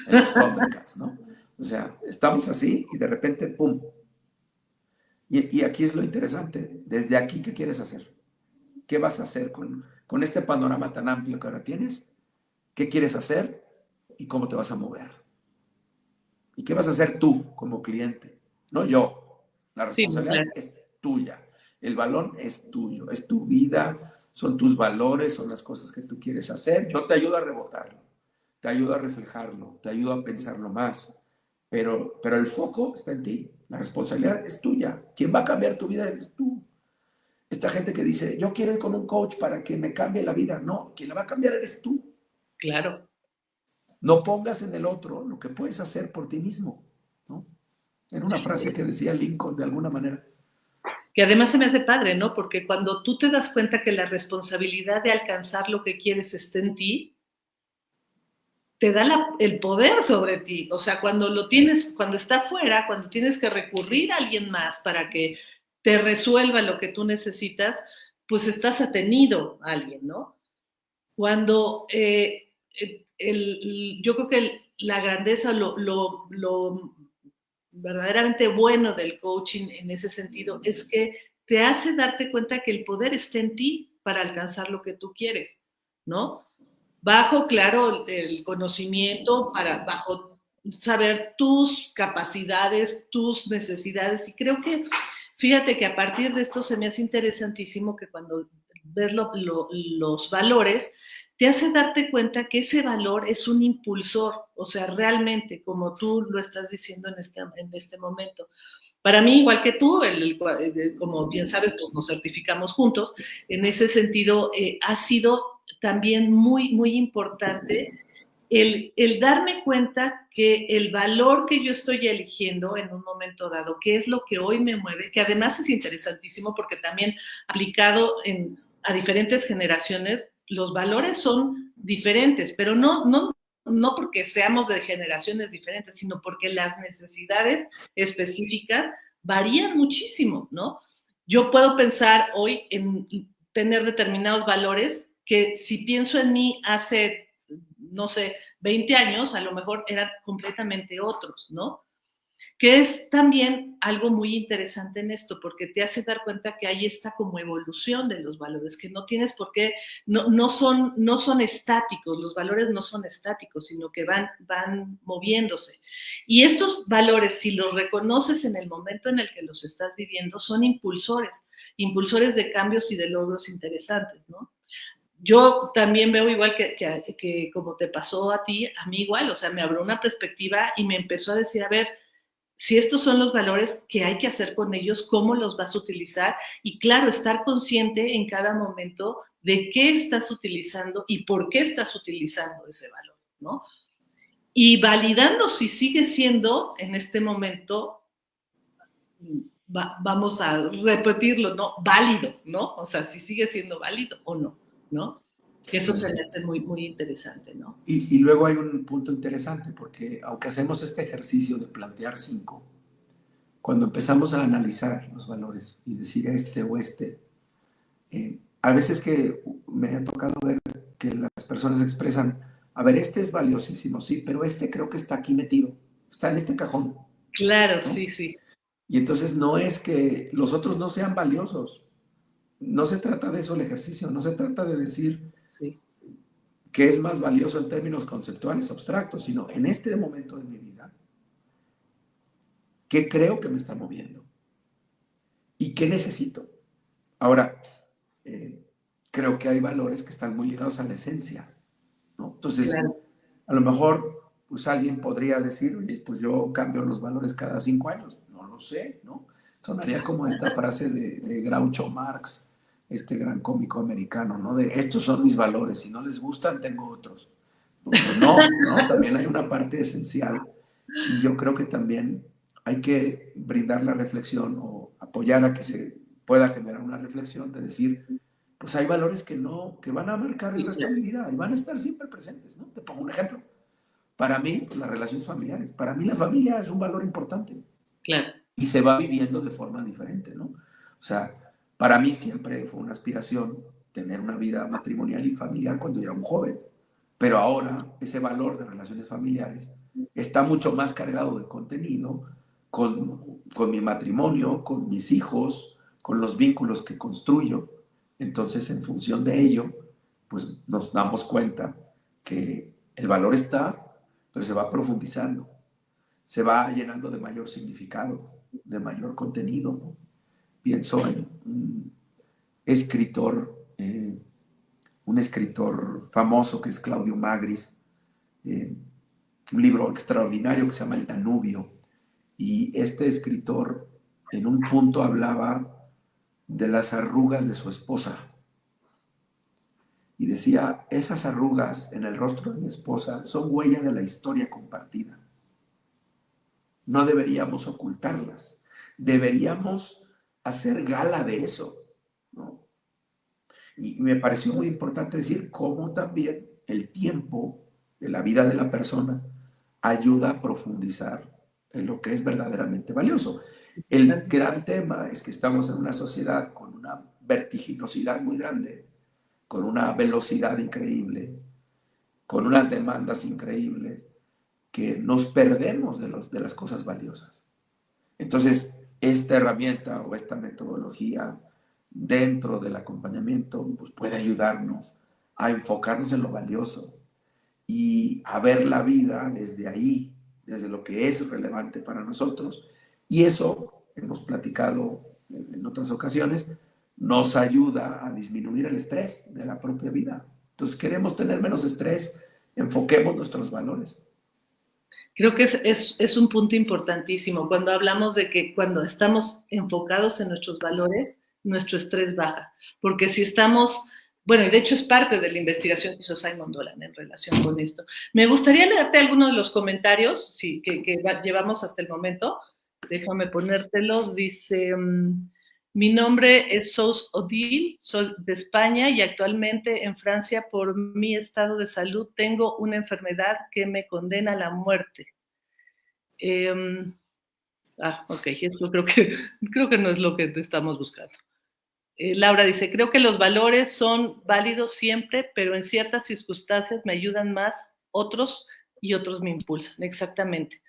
los Thundercats, ¿no? O sea, estamos así y de repente, ¡pum! Y aquí es lo interesante. Desde aquí, ¿qué quieres hacer? ¿Qué vas a hacer con este panorama tan amplio que ahora tienes? ¿Qué quieres hacer y cómo te vas a mover? ¿Y qué vas a hacer tú como cliente? No yo. La Sí, responsabilidad claro. es tuya. El balón es tuyo, es tu vida, son tus valores, son las cosas que tú quieres hacer. Yo te ayudo a rebotarlo, te ayudo a reflejarlo, te ayudo a pensarlo más. Pero el foco está en ti. La responsabilidad es tuya. Quien va a cambiar tu vida eres tú. Esta gente que dice, yo quiero ir con un coach para que me cambie la vida. No, quien la va a cambiar eres tú. Claro. No pongas en el otro lo que puedes hacer por ti mismo, ¿no? Era una frase que decía Lincoln de alguna manera. Que además se me hace padre, ¿no? Porque cuando tú te das cuenta que la responsabilidad de alcanzar lo que quieres está en ti, te da el poder sobre ti. O sea, cuando lo tienes, cuando está afuera, cuando tienes que recurrir a alguien más para que te resuelva lo que tú necesitas, pues estás atenido a alguien, ¿no? Cuando yo creo que la grandeza, lo verdaderamente bueno del coaching en ese sentido es que te hace darte cuenta que el poder está en ti para alcanzar lo que tú quieres, ¿no? Bajo, claro, el conocimiento, bajo saber tus capacidades, tus necesidades. Y creo que, fíjate que a partir de esto se me hace interesantísimo que cuando ves los valores, te hace darte cuenta que ese valor es un impulsor, o sea, realmente, como tú lo estás diciendo en este momento. Para mí, igual que tú, como bien sabes, pues nos certificamos juntos, en ese sentido ha sido también muy, muy importante el darme cuenta que el valor que yo estoy eligiendo en un momento dado, que es lo que hoy me mueve, que además es interesantísimo porque también aplicado a diferentes generaciones, los valores son diferentes, pero no porque seamos de generaciones diferentes, sino porque las necesidades específicas varían muchísimo, ¿no? Yo puedo pensar hoy en tener determinados valores que si pienso en mí hace, no sé, 20 años, a lo mejor eran completamente otros, ¿no? Que es también algo muy interesante en esto, porque te hace dar cuenta que hay esta como evolución de los valores, que no tienes por qué, no son estáticos, los valores no son estáticos, sino que van moviéndose. Y estos valores, si los reconoces en el momento en el que los estás viviendo, son impulsores de cambios y de logros interesantes, ¿no? Yo también veo igual que como te pasó a ti, a mí igual, o sea, me abrió una perspectiva y me empezó a decir, a ver, si estos son los valores, ¿qué hay que hacer con ellos? ¿Cómo los vas a utilizar? Y claro, estar consciente en cada momento de qué estás utilizando y por qué estás utilizando ese valor, ¿no? Y validando si sigue siendo en este momento, vamos a repetirlo, ¿no? Válido, ¿no? O sea, si sigue siendo válido o no, ¿no? Que eso Sí. se me hace muy, muy interesante, ¿no? Y luego hay un punto interesante, porque aunque hacemos este ejercicio de plantear 5, cuando empezamos a analizar los valores y decir este o este, a veces que me ha tocado ver que las personas expresan, a ver, este es valiosísimo, sí, pero este creo que está aquí metido, está en este cajón, Claro, ¿no? sí, sí. Y entonces no es que los otros no sean valiosos, no se trata de eso el ejercicio, no se trata de decir Sí. que es más valioso en términos conceptuales, abstractos, sino en este momento de mi vida, ¿qué creo que me está moviendo? ¿Y qué necesito? Ahora, creo que hay valores que están muy ligados a la esencia, ¿no? Entonces, Claro. a lo mejor, pues alguien podría decir, oye, pues yo cambio los valores cada 5 años. No lo sé, ¿no? Sonaría como esta frase de Groucho Marx, este gran cómico americano, ¿no? De estos son mis valores, si no les gustan, tengo otros. Pues no, ¿no? También hay una parte esencial Y yo creo que también hay que brindar la reflexión o apoyar a que se pueda generar una reflexión de decir, pues hay valores que no, que van a marcar el Sí, resto de mi vida y van a estar siempre presentes, ¿no? Te pongo un ejemplo. Para mí, pues, las relaciones familiares. Para mí la familia es un valor importante claro, y se va viviendo de forma diferente, ¿no? O sea, para mí siempre fue una aspiración tener una vida matrimonial y familiar cuando era un joven, pero ahora ese valor de relaciones familiares está mucho más cargado de contenido con mi matrimonio, con mis hijos, con los vínculos que construyo. Entonces, en función de ello, pues nos damos cuenta que el valor está, pero se va profundizando, se va llenando de mayor significado, de mayor contenido, ¿no? Pienso en escritor, un escritor famoso que es Claudio Magris, eh, un libro extraordinario que se llama El Danubio, y este escritor en un punto hablaba de las arrugas de su esposa y decía, esas arrugas en el rostro de mi esposa son huella de la historia compartida. No deberíamos ocultarlas, deberíamos hacer gala de eso, ¿no? Y me pareció muy importante decir cómo también el tiempo de la vida de la persona ayuda a profundizar en lo que es verdaderamente valioso. El gran tema es que estamos en una sociedad con una vertiginosidad muy grande, con una velocidad increíble, con unas demandas increíbles, que nos perdemos de las cosas valiosas. Entonces, esta herramienta o esta metodología dentro del acompañamiento pues puede ayudarnos a enfocarnos en lo valioso y a ver la vida desde ahí, desde lo que es relevante para nosotros. Y eso, hemos platicado en otras ocasiones, nos ayuda a disminuir el estrés de la propia vida. Entonces, queremos tener menos estrés, enfoquemos nuestros valores. creo que es un punto importantísimo cuando hablamos de que cuando estamos enfocados en nuestros valores, nuestro estrés baja. Porque si estamos, bueno, y de hecho es parte de la investigación que hizo Simon Dolan en relación con esto. Me gustaría leerte algunos de los comentarios sí, que llevamos hasta el momento. Déjame ponértelos. Dice, mi nombre es Sous Odile, soy de España y actualmente en Francia por mi estado de salud tengo una enfermedad que me condena a la muerte. Ok, eso creo que no es lo que estamos buscando. Laura dice, creo que los valores son válidos siempre, pero en ciertas circunstancias me ayudan más otros y otros me impulsan. Exactamente.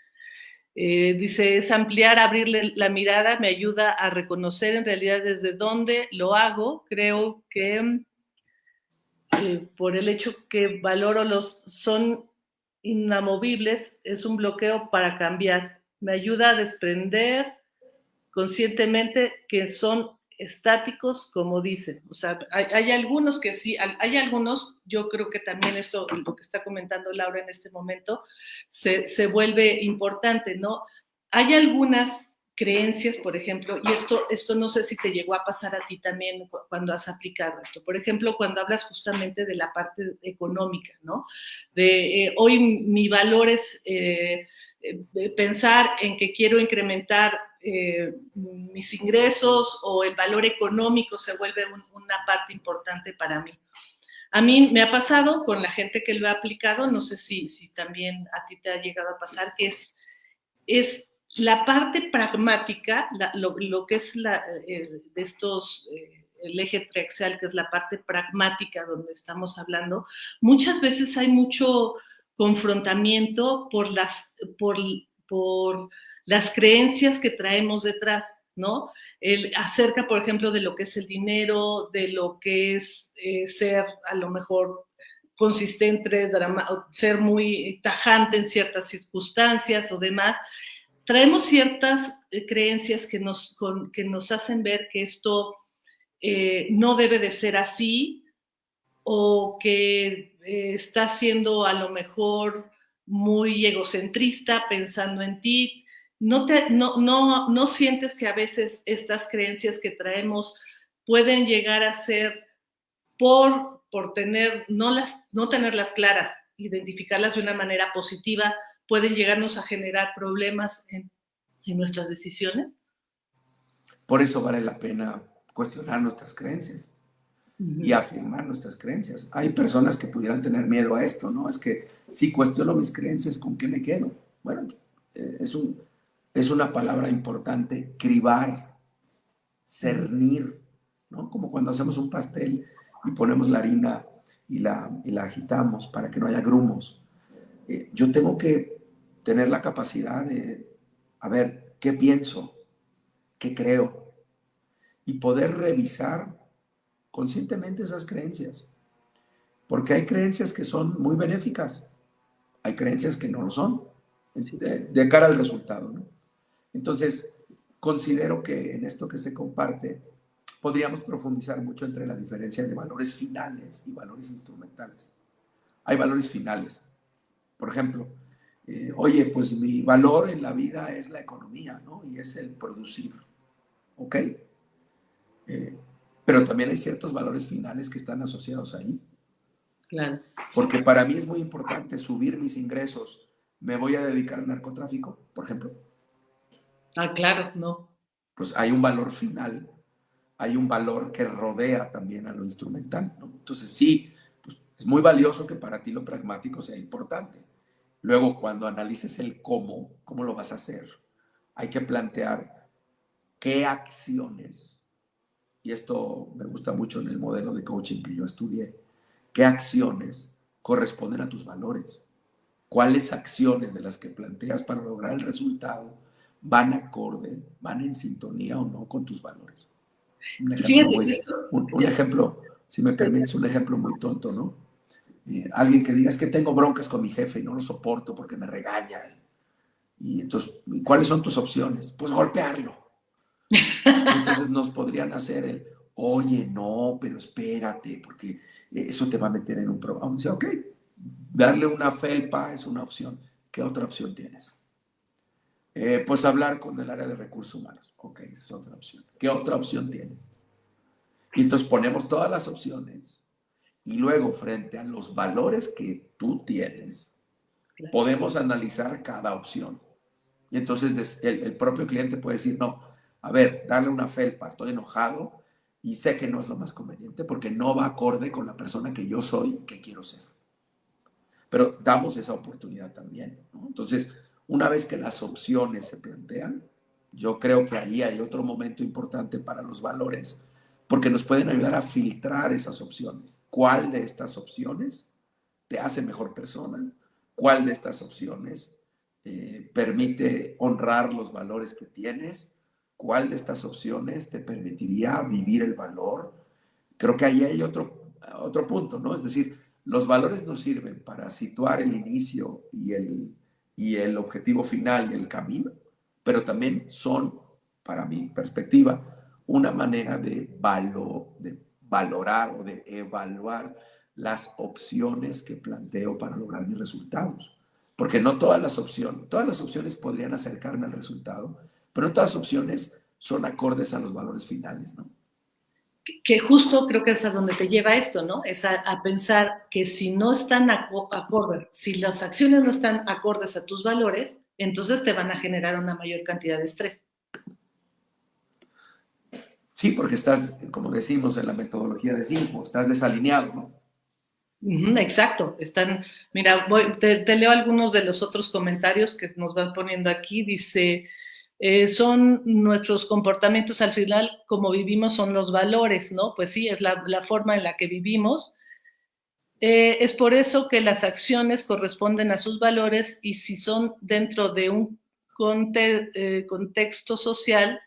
Dice, es ampliar, abrirle la mirada, me ayuda a reconocer en realidad desde dónde lo hago. Creo que por el hecho que valoro los son inamovibles, es un bloqueo para cambiar. Me ayuda a desprender conscientemente que son estáticos, como dicen. O sea, hay algunos que sí, hay algunos, yo creo que también esto, lo que está comentando Laura en este momento, se vuelve importante, ¿no? Hay algunas creencias, por ejemplo, y esto no sé si te llegó a pasar a ti también cuando has aplicado esto. Por ejemplo, cuando hablas justamente de la parte económica, ¿no? De hoy mi valor es pensar en que quiero incrementar mis ingresos o el valor económico se vuelve una parte importante para mí. A mí me ha pasado con la gente que lo ha aplicado, no sé si también a ti te ha llegado a pasar, que es la parte pragmática, lo que es de estos, el eje triaxial, que es la parte pragmática donde estamos hablando, muchas veces hay mucho confrontamiento por las creencias que traemos detrás, ¿no? Acerca, por ejemplo, de lo que es el dinero, de lo que es ser a lo mejor consistente, ser muy tajante en ciertas circunstancias o demás, traemos ciertas creencias que nos hacen ver que esto no debe de ser así o que está siendo a lo mejor muy egocentrista pensando en ti. No sientes que a veces estas creencias que traemos pueden llegar a ser por tener, no tenerlas claras, identificarlas de una manera positiva, pueden llegarnos a generar problemas en nuestras decisiones. Por eso vale la pena cuestionar nuestras creencias y afirmar nuestras creencias. Hay personas que pudieran tener miedo a esto, ¿no? Es que si cuestiono mis creencias, ¿con qué me quedo? Bueno, es una palabra importante, cribar, cernir, ¿no? Como cuando hacemos un pastel y ponemos la harina y la agitamos para que no haya grumos. Yo tengo que tener la capacidad de, a ver, ¿qué pienso? ¿Qué creo? Y poder revisar conscientemente esas creencias. Porque hay creencias que son muy benéficas, hay creencias que no lo son, de cara al resultado, ¿no? Entonces, considero que en esto que se comparte, podríamos profundizar mucho entre la diferencia de valores finales y valores instrumentales. Hay valores finales. Por ejemplo, oye, pues mi valor en la vida es la economía, ¿no? Y es el producir, ¿ok? Pero también hay ciertos valores finales que están asociados ahí. Claro. Porque para mí es muy importante subir mis ingresos. ¿Me voy a dedicar al narcotráfico, por ejemplo? Ah, claro, no. Pues hay un valor final, hay un valor que rodea también a lo instrumental, ¿no? Entonces sí, pues es muy valioso que para ti lo pragmático sea importante. Luego, cuando analices el cómo lo vas a hacer, hay que plantear qué acciones, y esto me gusta mucho en el modelo de coaching que yo estudié, qué acciones corresponden a tus valores, cuáles acciones de las que planteas para lograr el resultado van acorde, van en sintonía o no con tus valores. Un ejemplo, un ejemplo, si me permites, un ejemplo muy tonto, ¿no? Alguien que diga, es que tengo broncas con mi jefe y no lo soporto porque me regaña. Y entonces, ¿cuáles son tus opciones? Pues golpearlo. Y entonces nos podrían hacer el, oye, no, pero espérate, porque eso te va a meter en un problema. Vamos a decir, ok, darle una felpa es una opción. ¿Qué otra opción tienes? Pues hablar con el área de recursos humanos. Ok, esa es otra opción. ¿Qué otra opción tienes? Y entonces ponemos todas las opciones y luego frente a los valores que tú tienes, podemos analizar cada opción. Y entonces el propio cliente puede decir, no, a ver, darle una felpa, estoy enojado y sé que no es lo más conveniente porque no va acorde con la persona que yo soy y que quiero ser. Pero damos esa oportunidad también, ¿no? Entonces, una vez que las opciones se plantean, yo creo que ahí hay otro momento importante para los valores, porque nos pueden ayudar a filtrar esas opciones. ¿Cuál de estas opciones te hace mejor persona? ¿Cuál de estas opciones permite honrar los valores que tienes? ¿Cuál de estas opciones te permitiría vivir el valor? Creo que ahí hay otro punto, ¿no? Es decir, los valores nos sirven para situar el inicio y el objetivo final y el camino, pero también son, para mi perspectiva, una manera de valorar o de evaluar las opciones que planteo para lograr mis resultados. Porque no todas las opciones podrían acercarme al resultado, pero no todas las opciones son acordes a los valores finales, ¿no? Que justo creo que es a donde te lleva esto, ¿no? Es a pensar que si no están acordes, si las acciones no están acordes a tus valores, entonces te van a generar una mayor cantidad de estrés. Sí, porque estás, como decimos en la metodología de 5, estás desalineado, ¿no? Exacto, mira, te leo algunos de los otros comentarios que nos van poniendo aquí. Dice, son nuestros comportamientos al final, como vivimos, son los valores, ¿no? Pues sí, es la forma en la que vivimos. Es por eso que las acciones corresponden a sus valores y si son dentro de un contexto social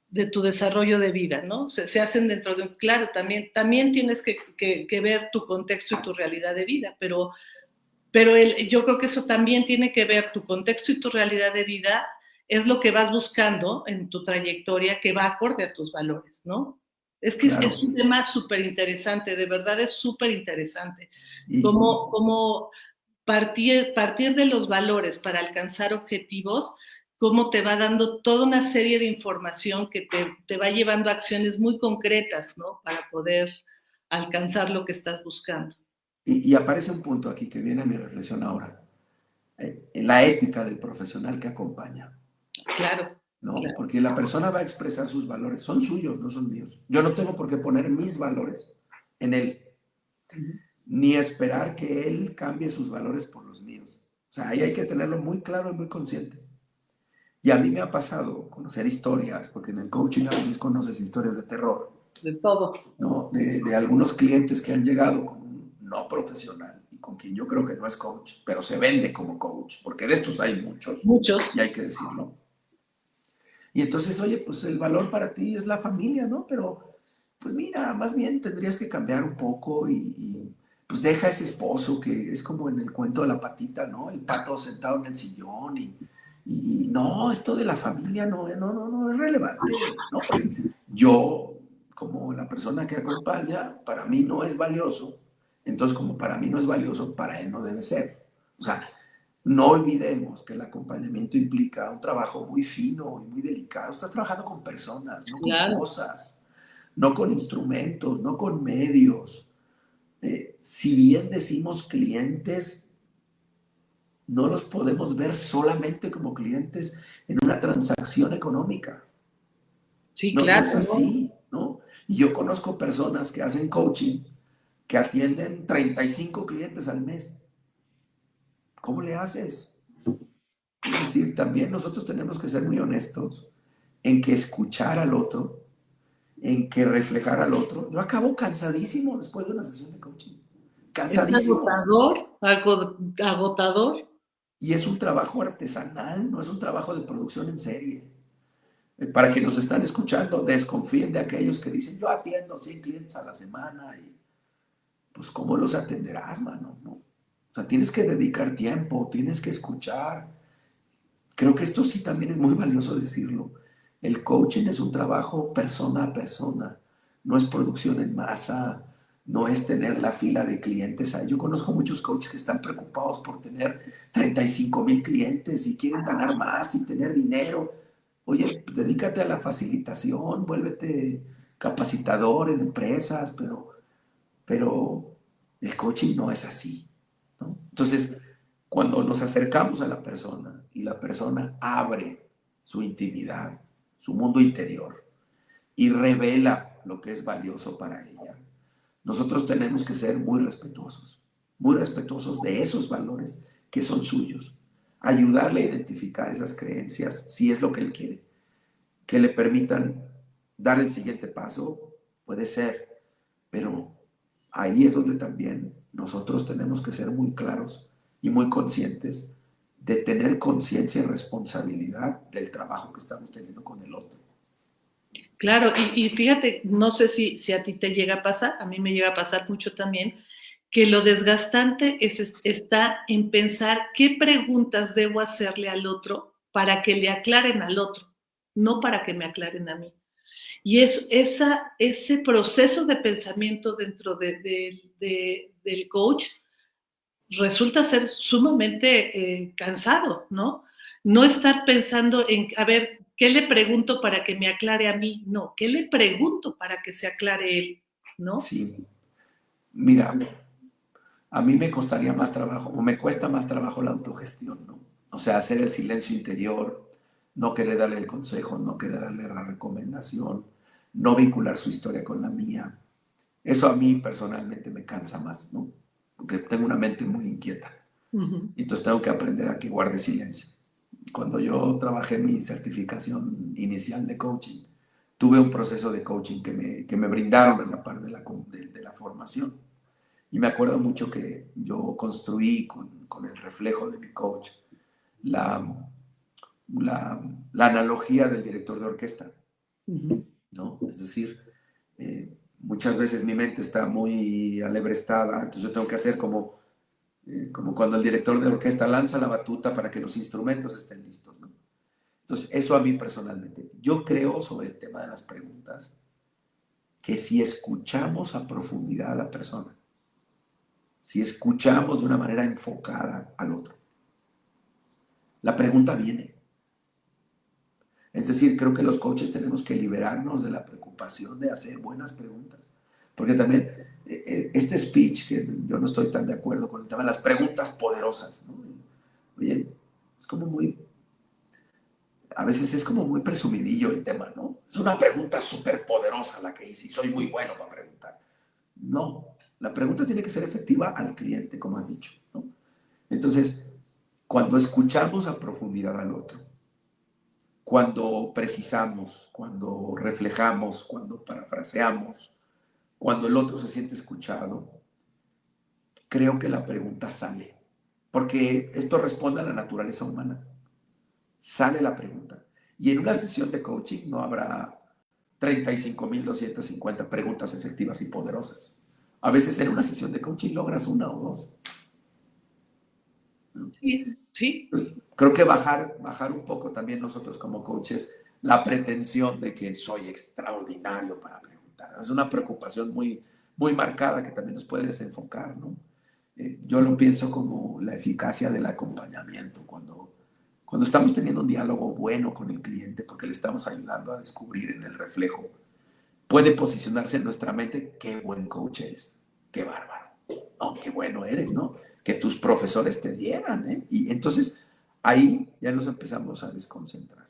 de tu desarrollo de vida, ¿no? Se hacen dentro de un, claro, también tienes que ver tu contexto y tu realidad de vida, pero yo creo que eso también tiene que ver, tu contexto y tu realidad de vida es lo que vas buscando en tu trayectoria que va acorde a tus valores, ¿no? Es que Claro. es un tema súper interesante, de verdad es súper interesante. Y, Cómo partir de los valores para alcanzar objetivos, cómo te va dando toda una serie de información que te va llevando a acciones muy concretas, ¿no? Para poder alcanzar lo que estás buscando. y aparece un punto aquí que viene a mi reflexión ahora. en la ética del profesional que acompaña. Claro, ¿No? claro. Porque la persona va a expresar sus valores, son suyos, no son míos. Yo no tengo por qué poner mis valores en él, ni esperar que él cambie sus valores por los míos. O sea, ahí hay que tenerlo muy claro y muy consciente. Y a mí me ha pasado conocer historias, porque en el coaching a veces conoces historias de terror, De todo. ¿no? De algunos clientes que han llegado con un no profesional y con quien yo creo que no es coach, pero se vende como coach, porque de estos hay muchos, Muchos. y hay que decirlo. Y entonces, oye, pues el valor para ti es la familia, ¿no? Pero, pues mira, más bien tendrías que cambiar un poco pues deja ese esposo que es como en el cuento de la patita, ¿no? El pato sentado en el sillón y no, esto de la familia no es relevante, ¿no? Porque yo, como la persona que acompaña, para mí no es valioso. Entonces, como para mí no es valioso, para él no debe ser. O sea, no olvidemos que el acompañamiento implica un trabajo muy fino y muy delicado. Estás trabajando con personas, no con Claro. cosas, no con instrumentos, no con medios. Si bien decimos clientes, no los podemos ver solamente como clientes en una transacción económica. Sí, No, no claro, es ¿no? así, ¿no? Y yo conozco personas que hacen coaching que atienden 35 clientes al mes. ¿Cómo le haces? Es decir, también nosotros tenemos que ser muy honestos en que escuchar al otro, en que reflejar al otro. Yo acabo cansadísimo después de una sesión de coaching. Es Cansadísimo. agotador, agotador. Y es un trabajo artesanal, no es un trabajo de producción en serie. Para quienes nos están escuchando, desconfíen de aquellos que dicen, yo atiendo 100 clientes a la semana y pues ¿cómo los atenderás, mano? ¿No? O sea, tienes que dedicar tiempo, tienes que escuchar. Creo que esto sí también es muy valioso decirlo. El coaching es un trabajo persona a persona, no es producción en masa, no es tener la fila de clientes. Yo conozco muchos coaches que están preocupados por tener 35,000 clientes y quieren ganar más y tener dinero. Oye, pues dedícate a la facilitación, vuélvete capacitador en empresas, pero el coaching no es así, ¿no? Entonces, cuando nos acercamos a la persona y la persona abre su intimidad, su mundo interior y revela lo que es valioso para ella, nosotros tenemos que ser muy respetuosos de esos valores que son suyos, ayudarle a identificar esas creencias si es lo que él quiere, que le permitan dar el siguiente paso, puede ser, pero ahí es donde también nosotros tenemos que ser muy claros y muy conscientes de tener conciencia y responsabilidad del trabajo que estamos teniendo con el otro. Claro, y fíjate, no sé si a ti te llega a pasar, a mí me llega a pasar mucho también, que lo desgastante está en pensar qué preguntas debo hacerle al otro para que le aclaren al otro, no para que me aclaren a mí. Y ese proceso de pensamiento dentro del coach resulta ser sumamente cansado, ¿no? No estar pensando en, a ver, ¿qué le pregunto para que me aclare a mí? No, ¿qué le pregunto para que se aclare él? ¿No? Sí, mira, a mí me costaría más trabajo, o me cuesta más trabajo la autogestión, ¿no? O sea, hacer el silencio interior, no querer darle el consejo, no querer darle la recomendación, no vincular su historia con la mía. Eso a mí personalmente me cansa más, ¿no? Porque tengo una mente muy inquieta. Uh -huh. Entonces tengo que aprender a que guarde silencio. Cuando yo trabajé mi certificación inicial de coaching, tuve un proceso de coaching que me brindaron en la parte de la formación. Y me acuerdo mucho que yo construí con el reflejo de mi coach la, la analogía del director de orquesta, ¿no? Es decir, muchas veces mi mente está muy alebrestada, entonces yo tengo que hacer como cuando el director de orquesta lanza la batuta para que los instrumentos estén listos, ¿no? Entonces, eso a mí personalmente. Yo creo sobre el tema de las preguntas que si escuchamos a profundidad a la persona, si escuchamos de una manera enfocada al otro, la pregunta viene. Es decir, creo que los coaches tenemos que liberarnos de la preocupación de hacer buenas preguntas. Porque también este speech, que yo no estoy tan de acuerdo con el tema de las preguntas poderosas, ¿no? Oye, Es como muy, a veces es como muy presumidillo el tema, ¿no? Es una pregunta súper poderosa la que hice y soy muy bueno para preguntar. No, la pregunta tiene que ser efectiva al cliente, como has dicho, ¿no? Entonces, cuando escuchamos a profundidad al otro, cuando precisamos, cuando reflejamos, cuando parafraseamos, cuando el otro se siente escuchado, creo que la pregunta sale, porque esto responde a la naturaleza humana. Sale la pregunta. Y en una sesión de coaching no habrá 35.250 preguntas efectivas y poderosas. A veces en una sesión de coaching logras una o dos. Sí, sí. Pues, creo que bajar un poco también nosotros como coaches la pretensión de que soy extraordinario para preguntar. Es una preocupación muy, muy marcada que también nos puede desenfocar, ¿no? Yo lo pienso como la eficacia del acompañamiento, cuando estamos teniendo un diálogo bueno con el cliente, porque le estamos ayudando a descubrir en el reflejo, puede posicionarse en nuestra mente, qué buen coach eres, qué bárbaro, oh, qué bueno eres, ¿no? Que tus profesores te dieran, ¿eh? Y entonces ahí ya nos empezamos a desconcentrar.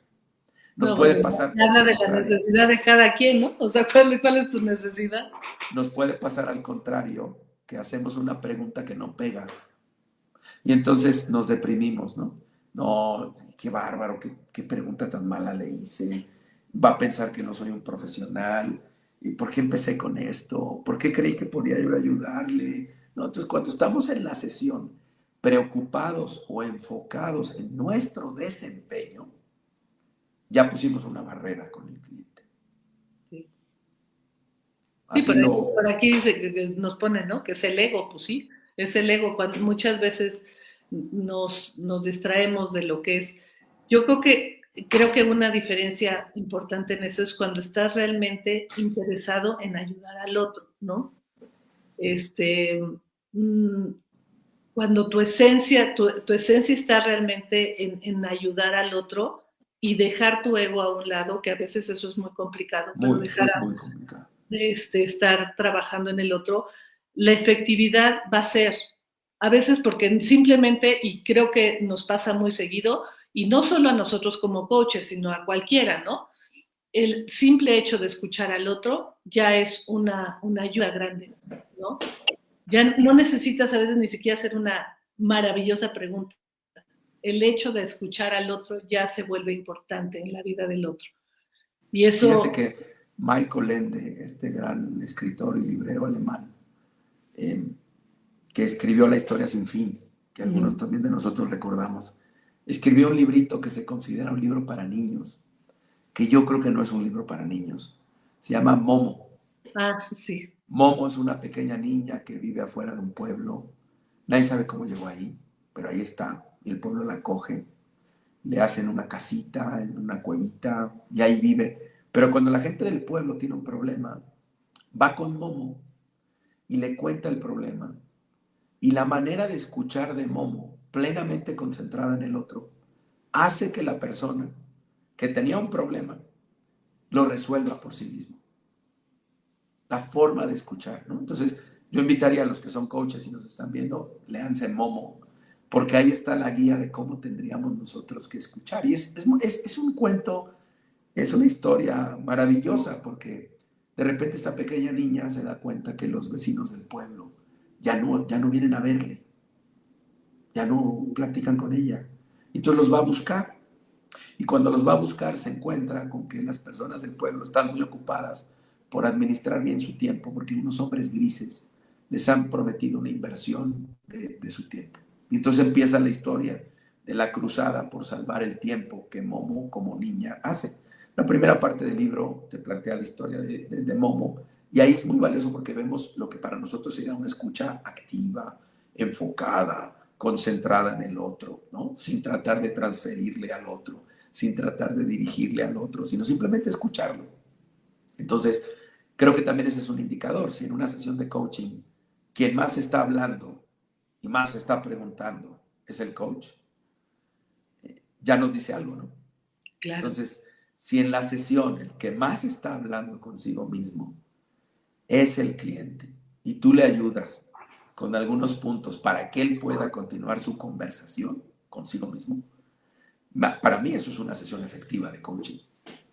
Nos No, puede bueno, pasar habla al de la contrario. necesidad de cada quien, ¿no? O sea, ¿cuál es tu necesidad? Nos puede pasar al contrario, que hacemos una pregunta que no pega. Y entonces nos deprimimos, ¿no? No, qué bárbaro, qué pregunta tan mala le hice. Va a pensar que no soy un profesional. ¿Y por qué empecé con esto? ¿Por qué creí que podía yo ayudarle? ¿No? Entonces, cuando estamos en la sesión preocupados o enfocados en nuestro desempeño, ya pusimos una barrera con el cliente. Sí. Sí, Así por lo... aquí dice que nos pone, ¿no? Que es el ego, pues sí, es el ego. Cuando muchas veces nos distraemos de lo que es. Yo creo que una diferencia importante en eso es cuando estás realmente interesado en ayudar al otro, ¿no? Este, mm, cuando tu esencia está realmente en ayudar al otro y dejar tu ego a un lado, que a veces eso es muy complicado, pero Muy, dejar muy complicado. estar trabajando en el otro, la efectividad va a ser, a veces porque simplemente, y creo que nos pasa muy seguido, y no solo a nosotros como coaches, sino a cualquiera, ¿no? El simple hecho de escuchar al otro ya es una ayuda grande, ¿no? Ya no necesitas a veces ni siquiera hacer una maravillosa pregunta. El hecho de escuchar al otro ya se vuelve importante en la vida del otro. Y Fíjate eso, que Michael Ende, este gran escritor y librero alemán, eh, que escribió La historia sin fin, que algunos también de nosotros recordamos, escribió un librito que se considera un libro para niños, que yo creo que no es un libro para niños. Se llama Momo. sí. Momo es una pequeña niña que vive afuera de un pueblo. Nadie sabe cómo llegó ahí, pero ahí está. Y el pueblo la coge, le hacen una casita en una cuevita y ahí vive. Pero cuando la gente del pueblo tiene un problema, va con Momo y le cuenta el problema. Y la manera de escuchar de Momo, plenamente concentrada en el otro, hace que la persona que tenía un problema lo resuelva por sí mismo. La forma de escuchar, ¿no? Entonces, yo invitaría a los que son coaches y nos están viendo, léanse Momo, porque ahí está la guía de cómo tendríamos nosotros que escuchar. Y es un cuento, es una historia maravillosa, porque de repente esta pequeña niña se da cuenta que los vecinos del pueblo ya no vienen a verle, ya no platican con ella. Entonces los va a buscar. Y cuando los va a buscar se encuentra con que las personas del pueblo están muy ocupadas por administrar bien su tiempo, porque unos hombres grises les han prometido una inversión de su tiempo. Y entonces empieza la historia de la cruzada por salvar el tiempo que Momo como niña hace. La primera parte del libro te plantea la historia de Momo y ahí es muy valioso porque vemos lo que para nosotros sería una escucha activa, enfocada, concentrada en el otro, ¿no? Sin tratar de transferirle al otro, sin tratar de dirigirle al otro, sino simplemente escucharlo. Entonces, creo que también ese es un indicador. Si en una sesión de coaching quien más está hablando y más está preguntando es el coach, ya nos dice algo, ¿no? Claro. Entonces, si en la sesión el que más está hablando consigo mismo es el cliente y tú le ayudas con algunos puntos para que él pueda continuar su conversación consigo mismo, Para mí eso es una sesión efectiva de coaching.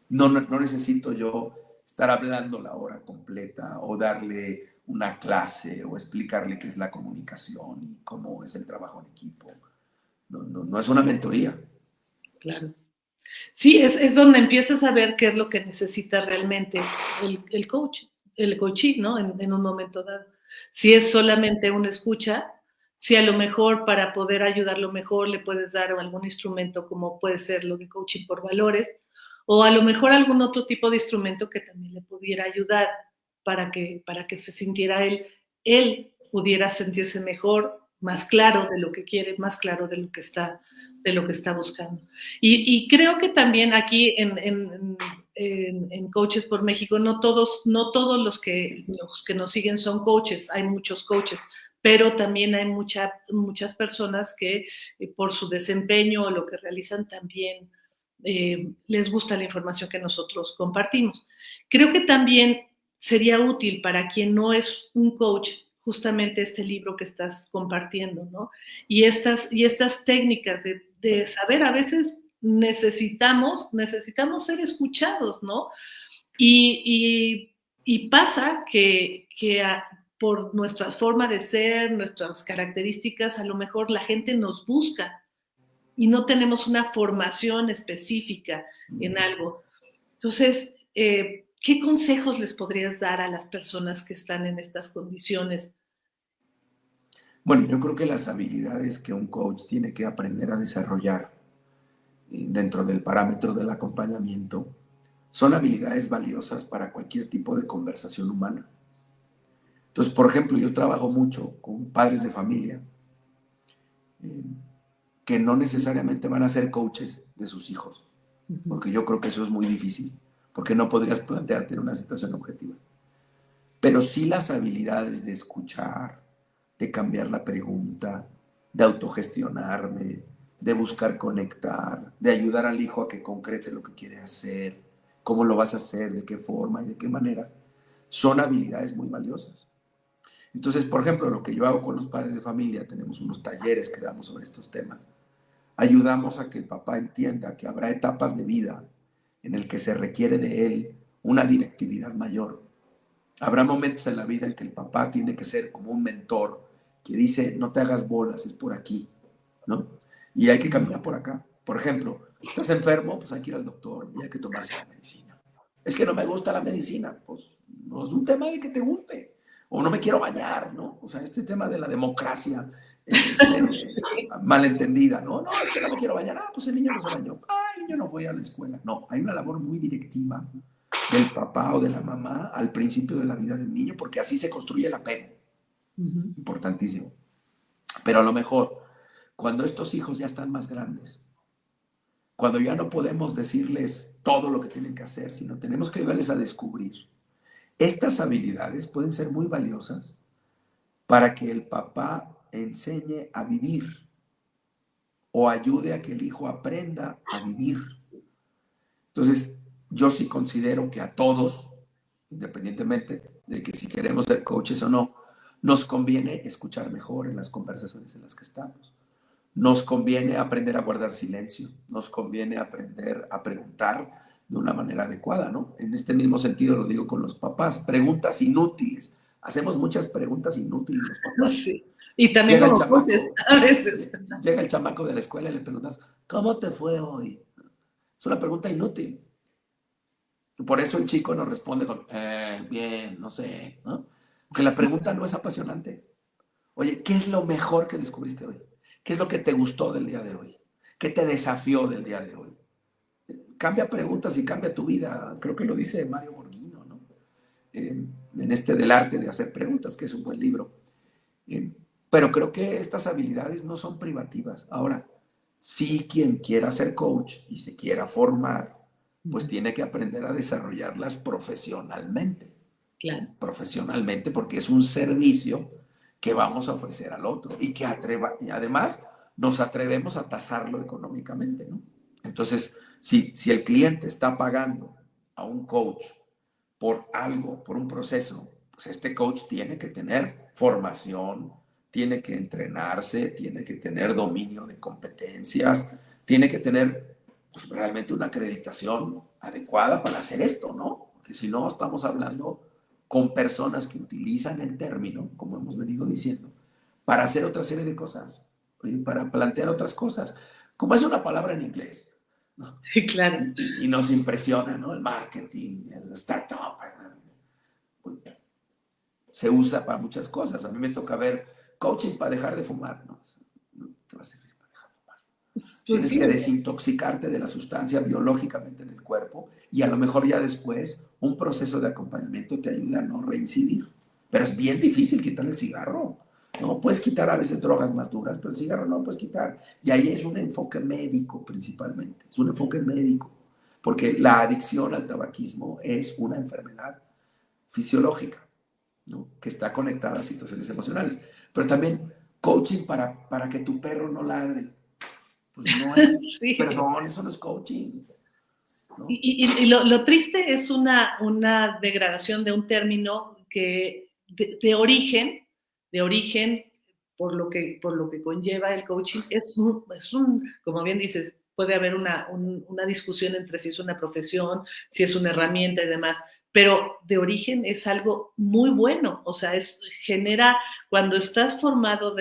No necesito yo estar hablando la hora completa o darle una clase o explicarle qué es la comunicación y cómo es el trabajo en equipo. No es una mentoría. Claro. Sí, es donde empiezas a ver qué es lo que necesita realmente el coach, el coachee, ¿no? En un momento dado. Si es solamente una escucha, si a lo mejor para poder ayudarlo mejor le puedes dar algún instrumento como puede ser lo de coaching por valores, o a lo mejor algún otro tipo de instrumento que también le pudiera ayudar para que se sintiera él pudiera sentirse mejor, más claro de lo que quiere, más claro de lo que está buscando. Y creo que también aquí en Coaches por México, no todos los que nos siguen son coaches, hay muchos coaches, pero también hay muchas personas que por su desempeño o lo que realizan también les gusta la información que nosotros compartimos. Creo que también sería útil para quien no es un coach justamente este libro que estás compartiendo, ¿no? Y estas técnicas de saber, a veces necesitamos ser escuchados, ¿no? Y pasa que por nuestra forma de ser, nuestras características, a lo mejor la gente nos busca y no tenemos una formación específica en algo. Entonces, ¿qué consejos les podrías dar a las personas que están en estas condiciones? Bueno, yo creo que las habilidades que un coach tiene que aprender a desarrollar dentro del parámetro del acompañamiento son habilidades valiosas para cualquier tipo de conversación humana. Entonces, por ejemplo, yo trabajo mucho con padres de familia que no necesariamente van a ser coaches de sus hijos, porque yo creo que eso es muy difícil, porque no podrías plantearte en una situación objetiva. Pero sí las habilidades de escuchar, de cambiar la pregunta, de autogestionarme, de buscar conectar, de ayudar al hijo a que concrete lo que quiere hacer, cómo lo vas a hacer, de qué forma y de qué manera, son habilidades muy valiosas. Entonces, por ejemplo, lo que yo hago con los padres de familia, tenemos unos talleres que damos sobre estos temas. Ayudamos a que el papá entienda que habrá etapas de vida en el que se requiere de él una directividad mayor. Habrá momentos en la vida en que el papá tiene que ser como un mentor que dice, no te hagas bolas, es por aquí, ¿no? Y hay que caminar por acá. Por ejemplo, estás enfermo, pues hay que ir al doctor y hay que tomarse la medicina. Es que no me gusta la medicina, pues no es un tema de que te guste. O no me quiero bañar, ¿no? O sea, este tema de la democracia malentendida, ¿no? No, es que no me quiero bañar. Ah, pues el niño no se bañó. Ah, el niño no fue a la escuela. No, hay una labor muy directiva del papá o de la mamá al principio de la vida del niño, porque así se construye el apego. Importantísimo. Pero a lo mejor, cuando estos hijos ya están más grandes, cuando ya no podemos decirles todo lo que tienen que hacer, sino tenemos que ayudarles a descubrir. Estas habilidades pueden ser muy valiosas para que el papá enseñe a vivir o ayude a que el hijo aprenda a vivir. Entonces, yo sí considero que a todos, independientemente de que si queremos ser coaches o no, nos conviene escuchar mejor en las conversaciones en las que estamos. Nos conviene aprender a guardar silencio, nos conviene aprender a preguntar de una manera adecuada, ¿no? En este mismo sentido lo digo con los papás, preguntas inútiles. Hacemos muchas preguntas inútiles los papás. Sí. Y también Llega el como coaches, chamaco, a veces. llega el chamaco de la escuela y le preguntas, ¿cómo te fue hoy? Es una pregunta inútil. Por eso el chico nos responde con, bien, no sé, ¿no? Porque la pregunta no es apasionante. Oye, ¿qué es lo mejor que descubriste hoy? ¿Qué es lo que te gustó del día de hoy? ¿Qué te desafió del día de hoy? Cambia preguntas y cambia tu vida. Creo que lo dice Mario Borghino, ¿no? En este del arte de hacer preguntas, que es un buen libro. Pero creo que estas habilidades no son privativas. Ahora, si quien quiera ser coach y se quiera formar, pues tiene que aprender a desarrollarlas profesionalmente. Claro. Profesionalmente, porque es un servicio que vamos a ofrecer al otro y que y además nos atrevemos a tasarlo económicamente, ¿no? Entonces, si el cliente está pagando a un coach por algo, por un proceso, pues este coach tiene que tener formación, tiene que entrenarse, tiene que tener dominio de competencias, tiene que tener pues, realmente una acreditación adecuada para hacer esto, ¿no? Porque si no, estamos hablando con personas que utilizan el término, como hemos venido diciendo, para hacer otra serie de cosas, para plantear otras cosas. Como es una palabra en inglés, ¿no? Sí, claro. Y nos impresiona, ¿no? El marketing, el startup, se usa para muchas cosas. A mí me toca ver coaching para dejar de fumar, ¿no? No te va a servir para dejar de fumar. Pues Tienes sí. que desintoxicarte de la sustancia biológicamente en el cuerpo y a lo mejor ya después un proceso de acompañamiento te ayuda a no reincidir. Pero es bien difícil quitar el cigarro. No puedes quitar a veces drogas más duras, pero el cigarro no lo puedes quitar. Y ahí es un enfoque médico principalmente. Es un enfoque médico. Porque la adicción al tabaquismo es una enfermedad fisiológica, ¿no? Que está conectada a situaciones emocionales. Pero también coaching para que tu perro no ladre. Pues no es, Sí. perdón, eso no es coaching, ¿no? Y lo triste es una degradación de un término que de origen, por lo que conlleva el coaching, como bien dices, puede haber una discusión entre si es una profesión, si es una herramienta y demás, pero de origen es algo muy bueno, o sea, genera, cuando estás formado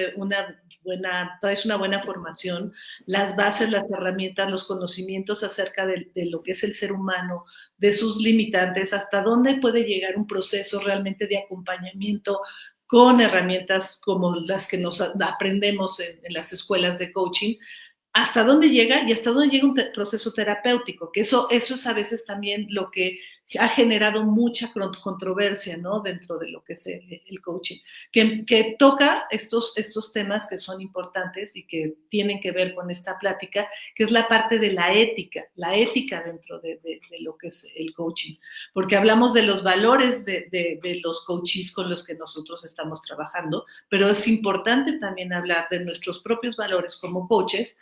traes una buena formación, las bases, las herramientas, los conocimientos acerca de lo que es el ser humano, de sus limitantes, hasta dónde puede llegar un proceso realmente de acompañamiento con herramientas como las que nos aprendemos en las escuelas de coaching, hasta dónde llega y hasta dónde llega un proceso terapéutico, que eso es a veces también lo que ha generado mucha controversia, ¿no? Dentro de lo que es el coaching, que toca estos temas que son importantes y que tienen que ver con esta plática, que es la parte de la ética dentro de lo que es el coaching, porque hablamos de los valores de los coaches con los que nosotros estamos trabajando, pero es importante también hablar de nuestros propios valores como coaches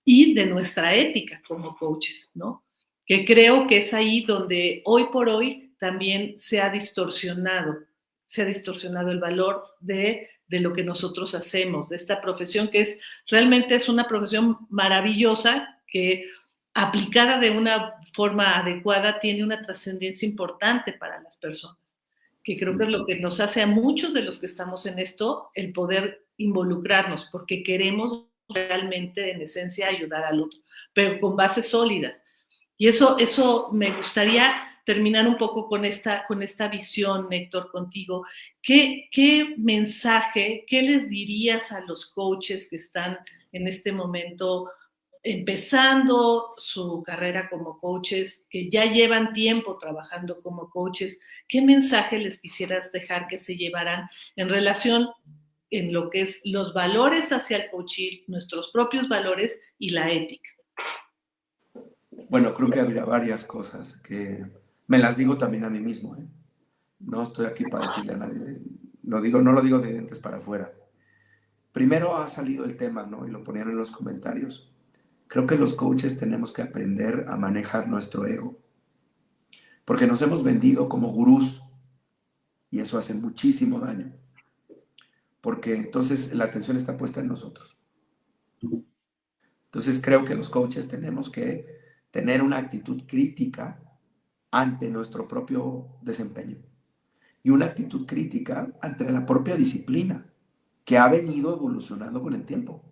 y de nuestra ética como coaches, ¿no? Que creo que es ahí donde hoy por hoy también se ha distorsionado el valor de lo que nosotros hacemos, de esta profesión que realmente es una profesión maravillosa que aplicada de una forma adecuada tiene una trascendencia importante para las personas, que creo que es lo que nos hace a muchos de los que estamos en esto el poder involucrarnos, porque queremos realmente en esencia ayudar al otro, pero con bases sólidas. Y eso me gustaría terminar un poco con esta visión, Héctor, contigo. ¿Qué mensaje, qué les dirías a los coaches que están en este momento empezando su carrera como coaches, que ya llevan tiempo trabajando como coaches? ¿Qué mensaje les quisieras dejar que se llevaran en relación en lo que es los valores hacia el coaching, nuestros propios valores y la ética? Bueno, creo que habría varias cosas que me las digo también a mí mismo, ¿eh? No estoy aquí para decirle a nadie, no lo digo de dientes para afuera. Primero ha salido el tema, ¿no? Y lo ponían en los comentarios. Creo que los coaches tenemos que aprender a manejar nuestro ego, porque nos hemos vendido como gurús y eso hace muchísimo daño, porque entonces la atención está puesta en nosotros. Entonces creo que los coaches tenemos que tener una actitud crítica ante nuestro propio desempeño y una actitud crítica ante la propia disciplina que ha venido evolucionando con el tiempo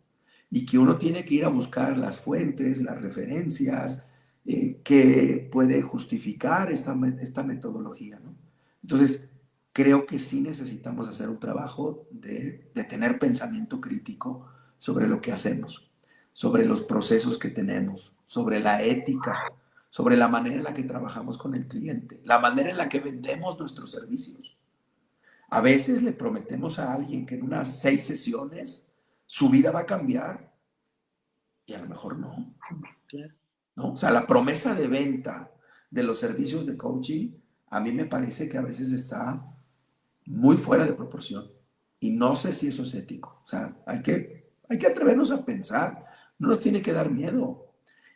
y que uno tiene que ir a buscar las fuentes, las referencias que puede justificar esta metodología, ¿no? Entonces, creo que sí necesitamos hacer un trabajo de tener pensamiento crítico sobre lo que hacemos, sobre los procesos que tenemos, sobre la ética, sobre la manera en la que trabajamos con el cliente, la manera en la que vendemos nuestros servicios. A veces le prometemos a alguien que en unas 6 sesiones su vida va a cambiar y a lo mejor no. Claro. ¿No? O sea, la promesa de venta de los servicios de coaching a mí me parece que a veces está muy fuera de proporción y no sé si eso es ético. O sea, hay que atrevernos a pensar, no nos tiene que dar miedo.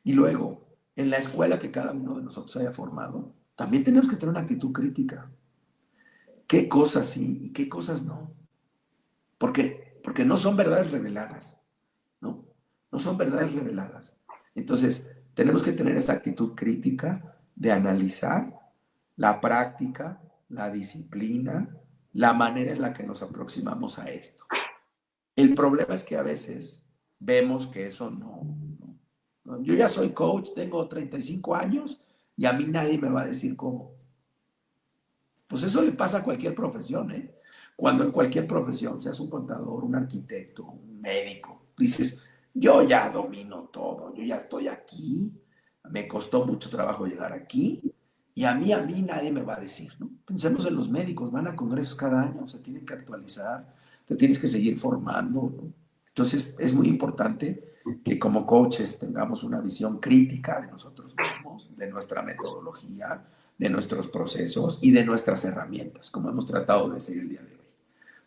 Y luego, en la escuela que cada uno de nosotros haya formado, también tenemos que tener una actitud crítica. ¿Qué cosas sí y qué cosas no? ¿Por qué? Porque no son verdades reveladas, ¿no? No son verdades reveladas. Entonces, tenemos que tener esa actitud crítica de analizar la práctica, la disciplina, la manera en la que nos aproximamos a esto. El problema es que a veces vemos que eso no. Yo ya soy coach, tengo 35 años y a mí nadie me va a decir cómo. Pues eso le pasa a cualquier profesión, ¿eh? Cuando en cualquier profesión, seas un contador, un arquitecto, un médico, dices, yo ya domino todo, yo ya estoy aquí, me costó mucho trabajo llegar aquí y a mí nadie me va a decir, ¿no? Pensemos en los médicos, van a congresos cada año, se tienen que actualizar, te tienes que seguir formando, ¿no? Entonces es muy importante que como coaches tengamos una visión crítica de nosotros mismos, de nuestra metodología, de nuestros procesos y de nuestras herramientas, como hemos tratado de hacer el día de hoy.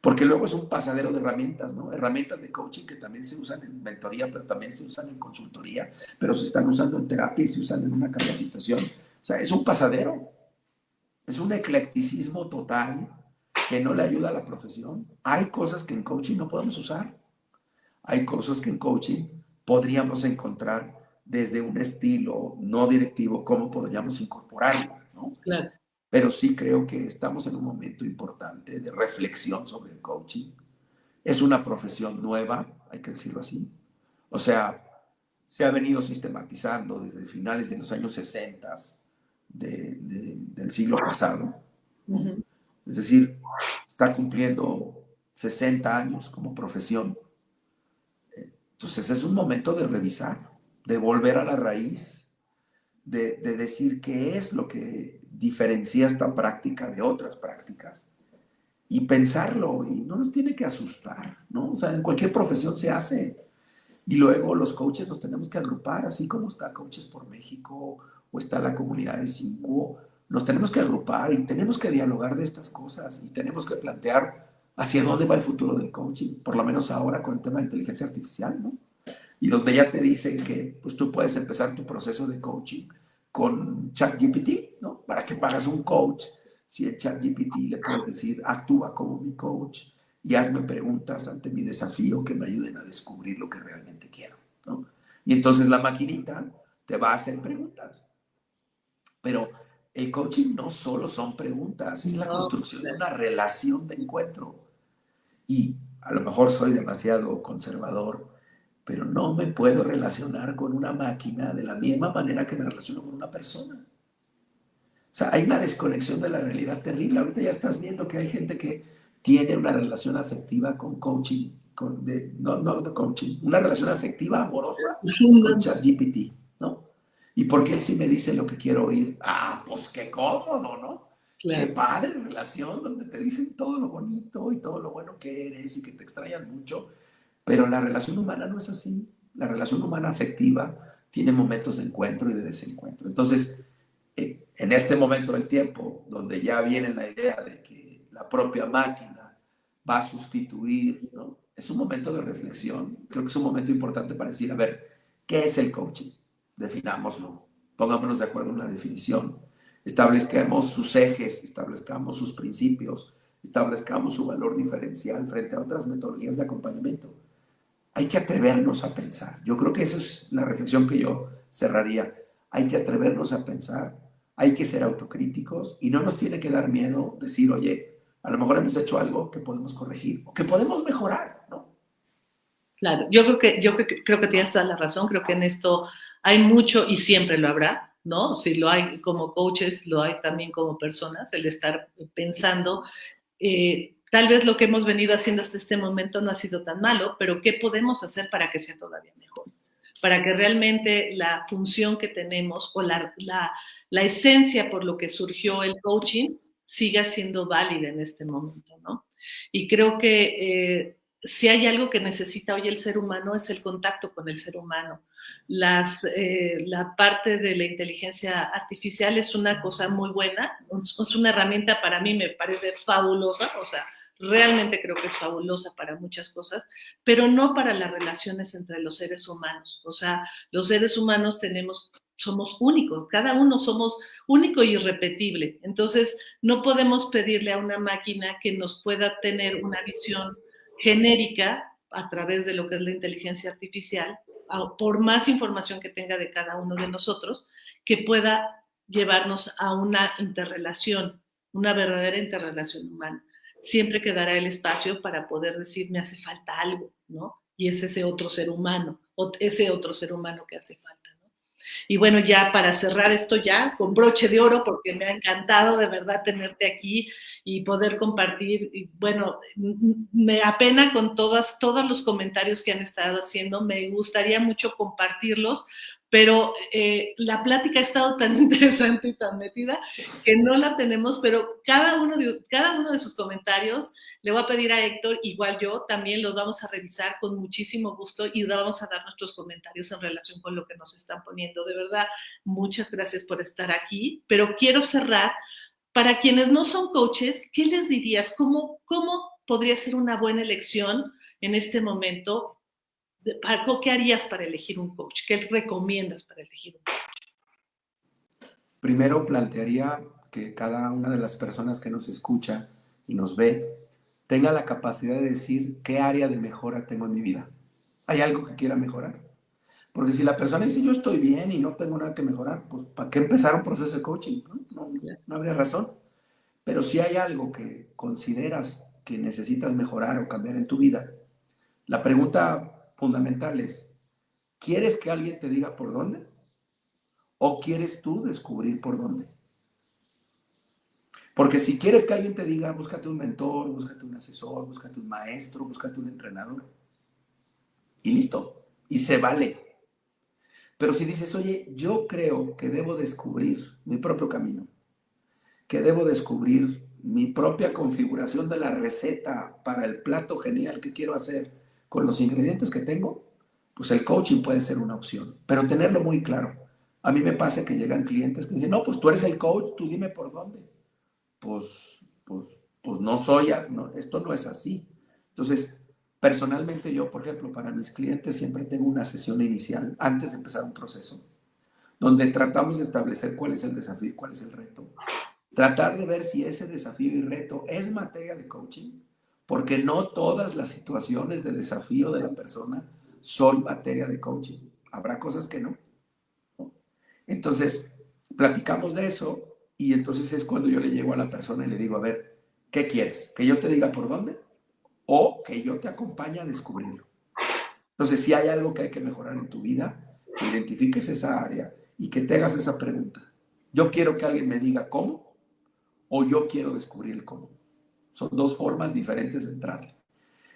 Porque luego es un pasadero de herramientas, ¿no? Herramientas de coaching que también se usan en mentoría, pero también se usan en consultoría, pero se están usando en terapia y se usan en una capacitación. O sea, es un pasadero, es un eclecticismo total que no le ayuda a la profesión. Hay cosas que en coaching no podemos usar. Hay cosas que en coaching podríamos encontrar desde un estilo no directivo, cómo podríamos incorporarlo, ¿no? Claro. Pero sí creo que estamos en un momento importante de reflexión sobre el coaching. Es una profesión nueva, hay que decirlo así. O sea, se ha venido sistematizando desde finales de los años 60 del siglo pasado. Uh-huh. Es decir, está cumpliendo 60 años como profesión. Entonces es un momento de revisar, de volver a la raíz, de decir qué es lo que diferencia esta práctica de otras prácticas y pensarlo, y no nos tiene que asustar, ¿no? O sea, en cualquier profesión se hace. Y luego los coaches nos tenemos que agrupar, así como está Coaches por México o está la comunidad de Cinco, nos tenemos que agrupar y tenemos que dialogar de estas cosas y tenemos que plantear hacia dónde va el futuro del coaching, por lo menos ahora con el tema de inteligencia artificial, ¿no? Y donde ya te dicen que pues tú puedes empezar tu proceso de coaching con ChatGPT, ¿no? ¿Para que pagas un coach? Si el ChatGPT le puedes decir, actúa como mi coach y hazme preguntas ante mi desafío que me ayuden a descubrir lo que realmente quiero, ¿no? Y entonces la maquinita te va a hacer preguntas. Pero el coaching no solo son preguntas, es la No, construcción de claro. una relación de encuentro. Y a lo mejor soy demasiado conservador, pero no me puedo relacionar con una máquina de la misma manera que me relaciono con una persona. O sea, hay una desconexión de la realidad terrible. Ahorita ya estás viendo que hay gente que tiene una relación afectiva con coaching, no de coaching, una relación afectiva amorosa con ChatGPT, ¿no? ¿Y porque él sí me dice lo que quiero oír? Ah, pues qué cómodo, ¿no? Qué Claro. padre relación donde te dicen todo lo bonito y todo lo bueno que eres y que te extrañan mucho, pero la relación humana no es así. La relación humana afectiva tiene momentos de encuentro y de desencuentro. Entonces, en este momento del tiempo, donde ya viene la idea de que la propia máquina va a sustituir, ¿no? Es un momento de reflexión. Creo que es un momento importante para decir, a ver, ¿qué es el coaching? Definámoslo. Pongámonos de acuerdo en la definición. Establezcamos sus ejes, establezcamos sus principios, establezcamos su valor diferencial frente a otras metodologías de acompañamiento. Hay que atrevernos a pensar. Yo creo que esa es la reflexión que yo cerraría. Hay que atrevernos a pensar, hay que ser autocríticos y no nos tiene que dar miedo decir, oye, a lo mejor hemos hecho algo que podemos corregir o que podemos mejorar, ¿no? Claro, creo que tienes toda la razón, creo que en esto hay mucho y siempre lo habrá, ¿no? Si lo hay como coaches, lo hay también como personas, el estar pensando, tal vez lo que hemos venido haciendo hasta este momento no ha sido tan malo, pero ¿qué podemos hacer para que sea todavía mejor? Para que realmente la función que tenemos o la esencia por lo que surgió el coaching siga siendo válida en este momento, ¿no? Y creo que si hay algo que necesita hoy el ser humano es el contacto con el ser humano. La parte de la inteligencia artificial es una cosa muy buena, es una herramienta para mí, me parece fabulosa, o sea, realmente creo que es fabulosa para muchas cosas, pero no para las relaciones entre los seres humanos. O sea, los seres humanos somos únicos, cada uno somos único y irrepetible. Entonces, no podemos pedirle a una máquina que nos pueda tener una visión genérica a través de lo que es la inteligencia artificial por más información que tenga de cada uno de nosotros, que pueda llevarnos a una interrelación, una verdadera interrelación humana. Siempre quedará el espacio para poder decir, me hace falta algo, ¿no? Y es ese otro ser humano que hace falta, ¿no? Y bueno, ya para cerrar esto ya, con broche de oro, porque me ha encantado de verdad tenerte aquí y poder compartir. Y bueno, me apena con todos los comentarios que han estado haciendo, me gustaría mucho compartirlos, pero la plática ha estado tan interesante y tan metida que no la tenemos, pero cada uno de sus comentarios le voy a pedir a Héctor, igual yo, también los vamos a revisar con muchísimo gusto y vamos a dar nuestros comentarios en relación con lo que nos están poniendo. De verdad, muchas gracias por estar aquí, pero quiero cerrar. Para quienes no son coaches, ¿qué les dirías? ¿Cómo podría ser una buena elección en este momento? ¿Qué harías para elegir un coach? ¿Qué recomiendas para elegir un coach? Primero plantearía que cada una de las personas que nos escucha y nos ve tenga la capacidad de decir qué área de mejora tengo en mi vida. ¿Hay algo que quiera mejorar? Porque si la persona dice yo estoy bien y no tengo nada que mejorar, pues ¿para qué empezar un proceso de coaching? No habría razón. Pero si hay algo que consideras que necesitas mejorar o cambiar en tu vida, la pregunta fundamental es, ¿quieres que alguien te diga por dónde? ¿O quieres tú descubrir por dónde? Porque si quieres que alguien te diga, búscate un mentor, búscate un asesor, búscate un maestro, búscate un entrenador. Y listo. Y se vale. Pero si dices, oye, yo creo que debo descubrir mi propio camino, que debo descubrir mi propia configuración de la receta para el plato genial que quiero hacer con los ingredientes que tengo, pues el coaching puede ser una opción. Pero tenerlo muy claro. A mí me pasa que llegan clientes que dicen, no, pues tú eres el coach, tú dime por dónde. Pues, pues, pues no soy, no, esto no es así. Entonces, personalmente yo, por ejemplo, para mis clientes siempre tengo una sesión inicial antes de empezar un proceso, donde tratamos de establecer cuál es el desafío, cuál es el reto. Tratar de ver si ese desafío y reto es materia de coaching, porque no todas las situaciones de desafío de la persona son materia de coaching. Habrá cosas que no. Entonces, platicamos de eso y entonces es cuando yo le llego a la persona y le digo, a ver, ¿qué quieres? ¿Que yo te diga por dónde? ¿O que yo te acompañe a descubrirlo? Entonces, si hay algo que hay que mejorar en tu vida, que identifiques esa área y que te hagas esa pregunta. Yo quiero que alguien me diga cómo o yo quiero descubrir el cómo. Son dos formas diferentes de entrar.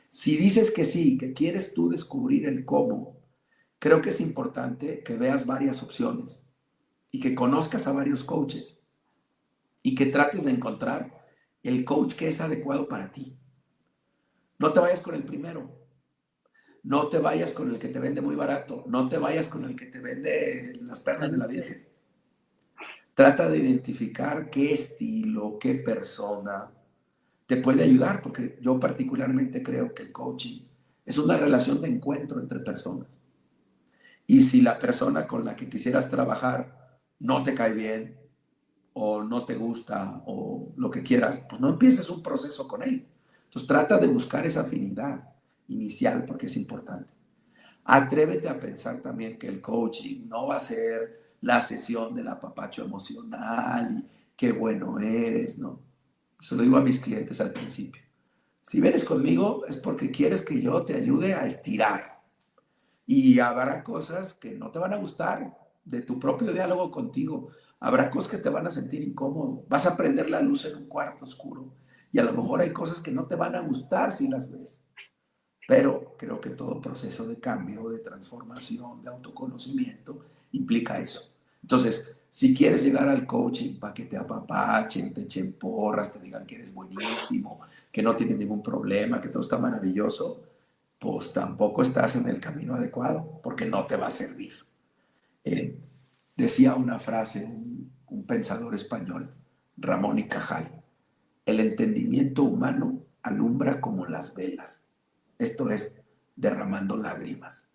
Si dices que sí, que quieres tú descubrir el cómo, creo que es importante que veas varias opciones y que conozcas a varios coaches y que trates de encontrar el coach que es adecuado para ti. No te vayas con el primero, no te vayas con el que te vende muy barato, no te vayas con el que te vende las perlas de la Virgen. Trata de identificar qué estilo, qué persona te puede ayudar, porque yo particularmente creo que el coaching es una relación de encuentro entre personas. Y si la persona con la que quisieras trabajar no te cae bien, o no te gusta, o lo que quieras, pues no empieces un proceso con él. Entonces trata de buscar esa afinidad inicial porque es importante. Atrévete a pensar también que el coaching no va a ser la sesión del apapacho emocional y qué bueno eres, ¿no? Se lo digo a mis clientes al principio. Si vienes conmigo es porque quieres que yo te ayude a estirar. Y habrá cosas que no te van a gustar de tu propio diálogo contigo. Habrá cosas que te van a sentir incómodo. Vas a prender la luz en un cuarto oscuro. Y a lo mejor hay cosas que no te van a gustar si las ves. Pero creo que todo proceso de cambio, de transformación, de autoconocimiento implica eso. Entonces, si quieres llegar al coaching para que te apapachen, te echen porras, te digan que eres buenísimo, que no tienes ningún problema, que todo está maravilloso, pues tampoco estás en el camino adecuado, porque no te va a servir. Eh, Decía una frase un pensador español, Ramón y Cajal, el entendimiento humano alumbra como las velas. Esto es, derramando lágrimas.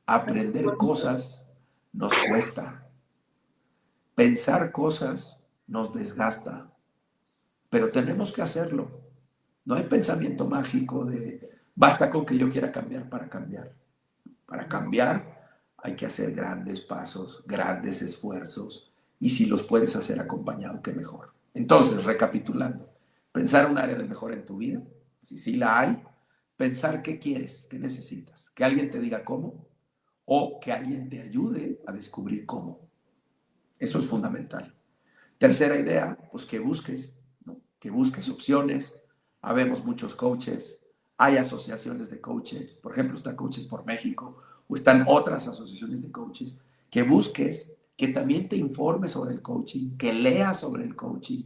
Aprender cosas nos cuesta. Pensar cosas nos desgasta. Pero tenemos que hacerlo. No hay pensamiento mágico de basta con que yo quiera cambiar para cambiar. Para cambiar hay que hacer grandes pasos, grandes esfuerzos, y si los puedes hacer acompañado, qué mejor. Entonces, recapitulando, pensar un área de mejora en tu vida, si sí la hay, pensar qué quieres, qué necesitas, que alguien te diga cómo o que alguien te ayude a descubrir cómo. Eso es fundamental. Tercera idea, pues que busques, ¿no? Que busques opciones. Habemos muchos coaches, hay asociaciones de coaches, por ejemplo, está Coaches por México, o están otras asociaciones de coaches, que busques, que también te informes sobre el coaching, que leas sobre el coaching,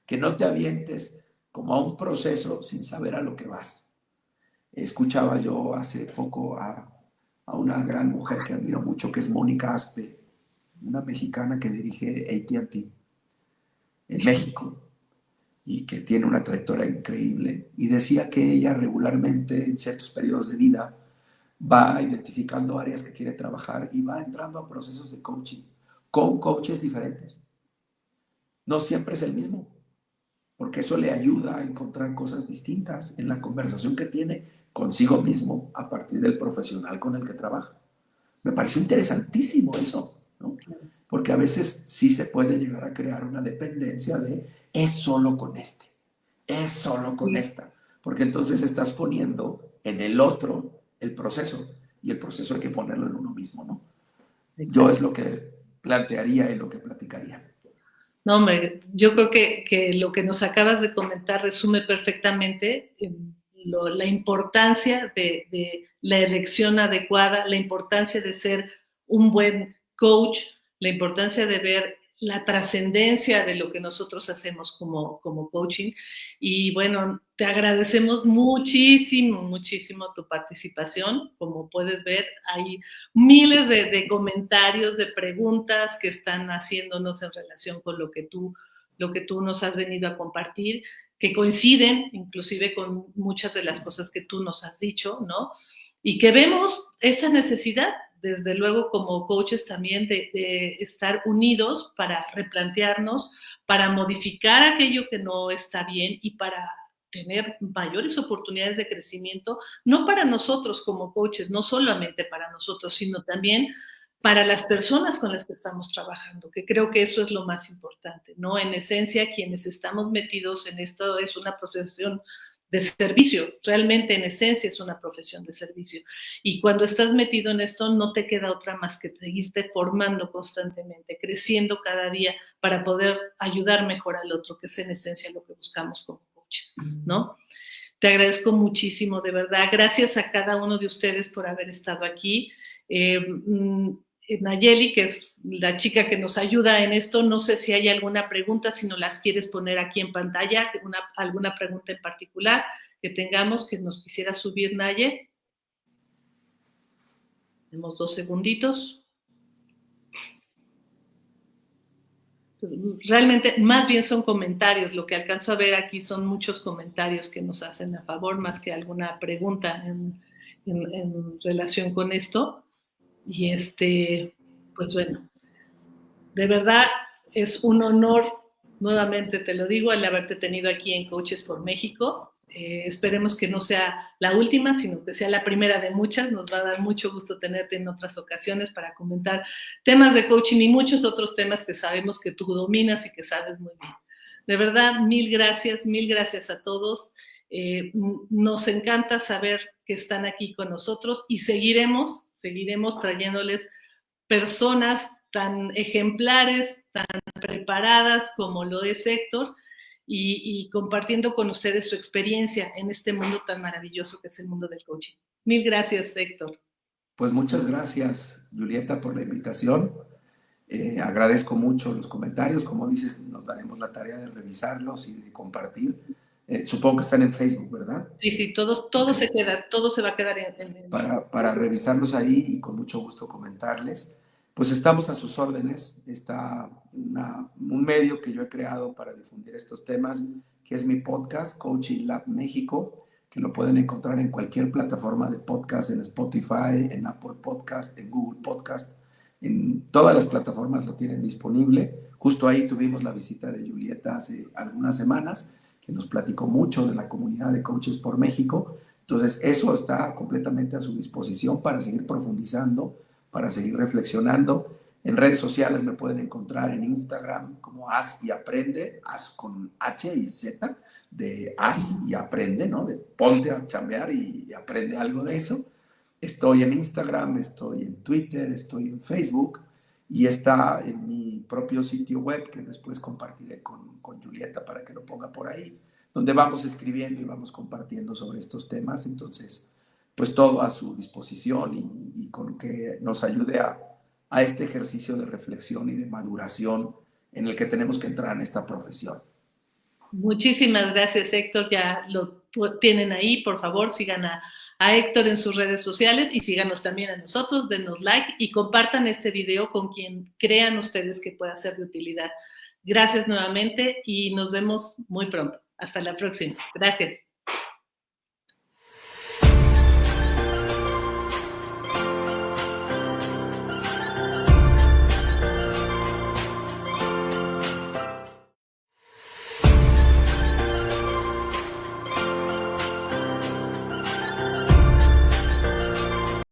que no te avientes como a un proceso sin saber a lo que vas. Escuchaba yo hace poco a una gran mujer que admiro mucho, que es Mónica Aspe, una mexicana que dirige AT&T en México y que tiene una trayectoria increíble. Y decía que ella regularmente en ciertos periodos de vida va identificando áreas que quiere trabajar y va entrando a procesos de coaching con coaches diferentes. No siempre es el mismo, porque eso le ayuda a encontrar cosas distintas en la conversación que tiene consigo mismo a partir del profesional con el que trabaja. Me pareció interesantísimo eso, ¿no? Porque a veces sí se puede llegar a crear una dependencia de es solo con este, es solo con esta, porque entonces estás poniendo en el otro el proceso y el proceso hay que ponerlo en uno mismo, ¿no? Exacto. Yo es lo que plantearía y lo que platicaría. No, hombre, yo creo que lo que nos acabas de comentar resume perfectamente la importancia de la elección adecuada, la importancia de ser un buen coach, la importancia de ver la trascendencia de lo que nosotros hacemos como coaching. Y bueno, te agradecemos muchísimo, muchísimo tu participación. Como puedes ver, hay miles de comentarios, de preguntas que están haciéndonos en relación con lo que tú nos has venido a compartir, que coinciden inclusive con muchas de las cosas que tú nos has dicho, ¿no? Y que vemos esa necesidad, desde luego como coaches también, de estar unidos para replantearnos, para modificar aquello que no está bien y para tener mayores oportunidades de crecimiento, no para nosotros como coaches, no solamente para nosotros, sino también para las personas con las que estamos trabajando, que creo que eso es lo más importante, ¿no? En esencia, quienes estamos metidos en esto es una profesión de servicio, realmente en esencia es una profesión de servicio. Y cuando estás metido en esto, no te queda otra más que seguirte formando constantemente, creciendo cada día para poder ayudar mejor al otro, que es en esencia lo que buscamos como coaches, ¿no? Te agradezco muchísimo, de verdad. Gracias a cada uno de ustedes por haber estado aquí. Nayeli, que es la chica que nos ayuda en esto, no sé si hay alguna pregunta, si no las quieres poner aquí en pantalla, alguna pregunta en particular que tengamos, que nos quisiera subir, Naye. Tenemos 2 segunditos. Realmente, más bien son comentarios, lo que alcanzo a ver aquí son muchos comentarios que nos hacen a favor, más que alguna pregunta en relación con esto. Y pues bueno, de verdad es un honor, nuevamente te lo digo, el haberte tenido aquí en Coaches por México. Esperemos que no sea la última, sino que sea la primera de muchas. Nos va a dar mucho gusto tenerte en otras ocasiones para comentar temas de coaching y muchos otros temas que sabemos que tú dominas y que sabes muy bien. De verdad, mil gracias a todos. Nos encanta saber que están aquí con nosotros y seguiremos trayéndoles personas tan ejemplares, tan preparadas como lo es Héctor, y compartiendo con ustedes su experiencia en este mundo tan maravilloso que es el mundo del coaching. Mil gracias, Héctor. Pues muchas gracias, Julieta, por la invitación. Agradezco mucho los comentarios. Como dices, nos daremos la tarea de revisarlos y de compartir. Supongo que están en Facebook, ¿verdad? Sí, todo okay. Todo se va a quedar en para revisarlos ahí y con mucho gusto comentarles. Pues estamos a sus órdenes. Está un medio que yo he creado para difundir estos temas, que es mi podcast, Coaching Lab México, que lo pueden encontrar en cualquier plataforma de podcast, en Spotify, en Apple Podcast, en Google Podcast. En todas las plataformas lo tienen disponible. Justo ahí tuvimos la visita de Julieta hace algunas semanas, que nos platicó mucho de la comunidad de Coaches por México. Entonces, eso está completamente a su disposición para seguir profundizando, para seguir reflexionando. En redes sociales me pueden encontrar en Instagram como Haz y Aprende, Haz con H y Z, de Haz y Aprende, ¿no? De ponte a chambear y aprende algo de eso. Estoy en Instagram, estoy en Twitter, estoy en Facebook y está en mi propio sitio web que después compartiré con Julieta para que lo ponga por ahí, donde vamos escribiendo y vamos compartiendo sobre estos temas. Entonces, pues todo a su disposición y con que nos ayude a este ejercicio de reflexión y de maduración en el que tenemos que entrar en esta profesión. Muchísimas gracias, Héctor. Ya lo tienen ahí. Por favor, sigan a Héctor en sus redes sociales y síganos también a nosotros. Denos like y compartan este video con quien crean ustedes que pueda ser de utilidad. Gracias nuevamente y nos vemos muy pronto. Hasta la próxima. Gracias.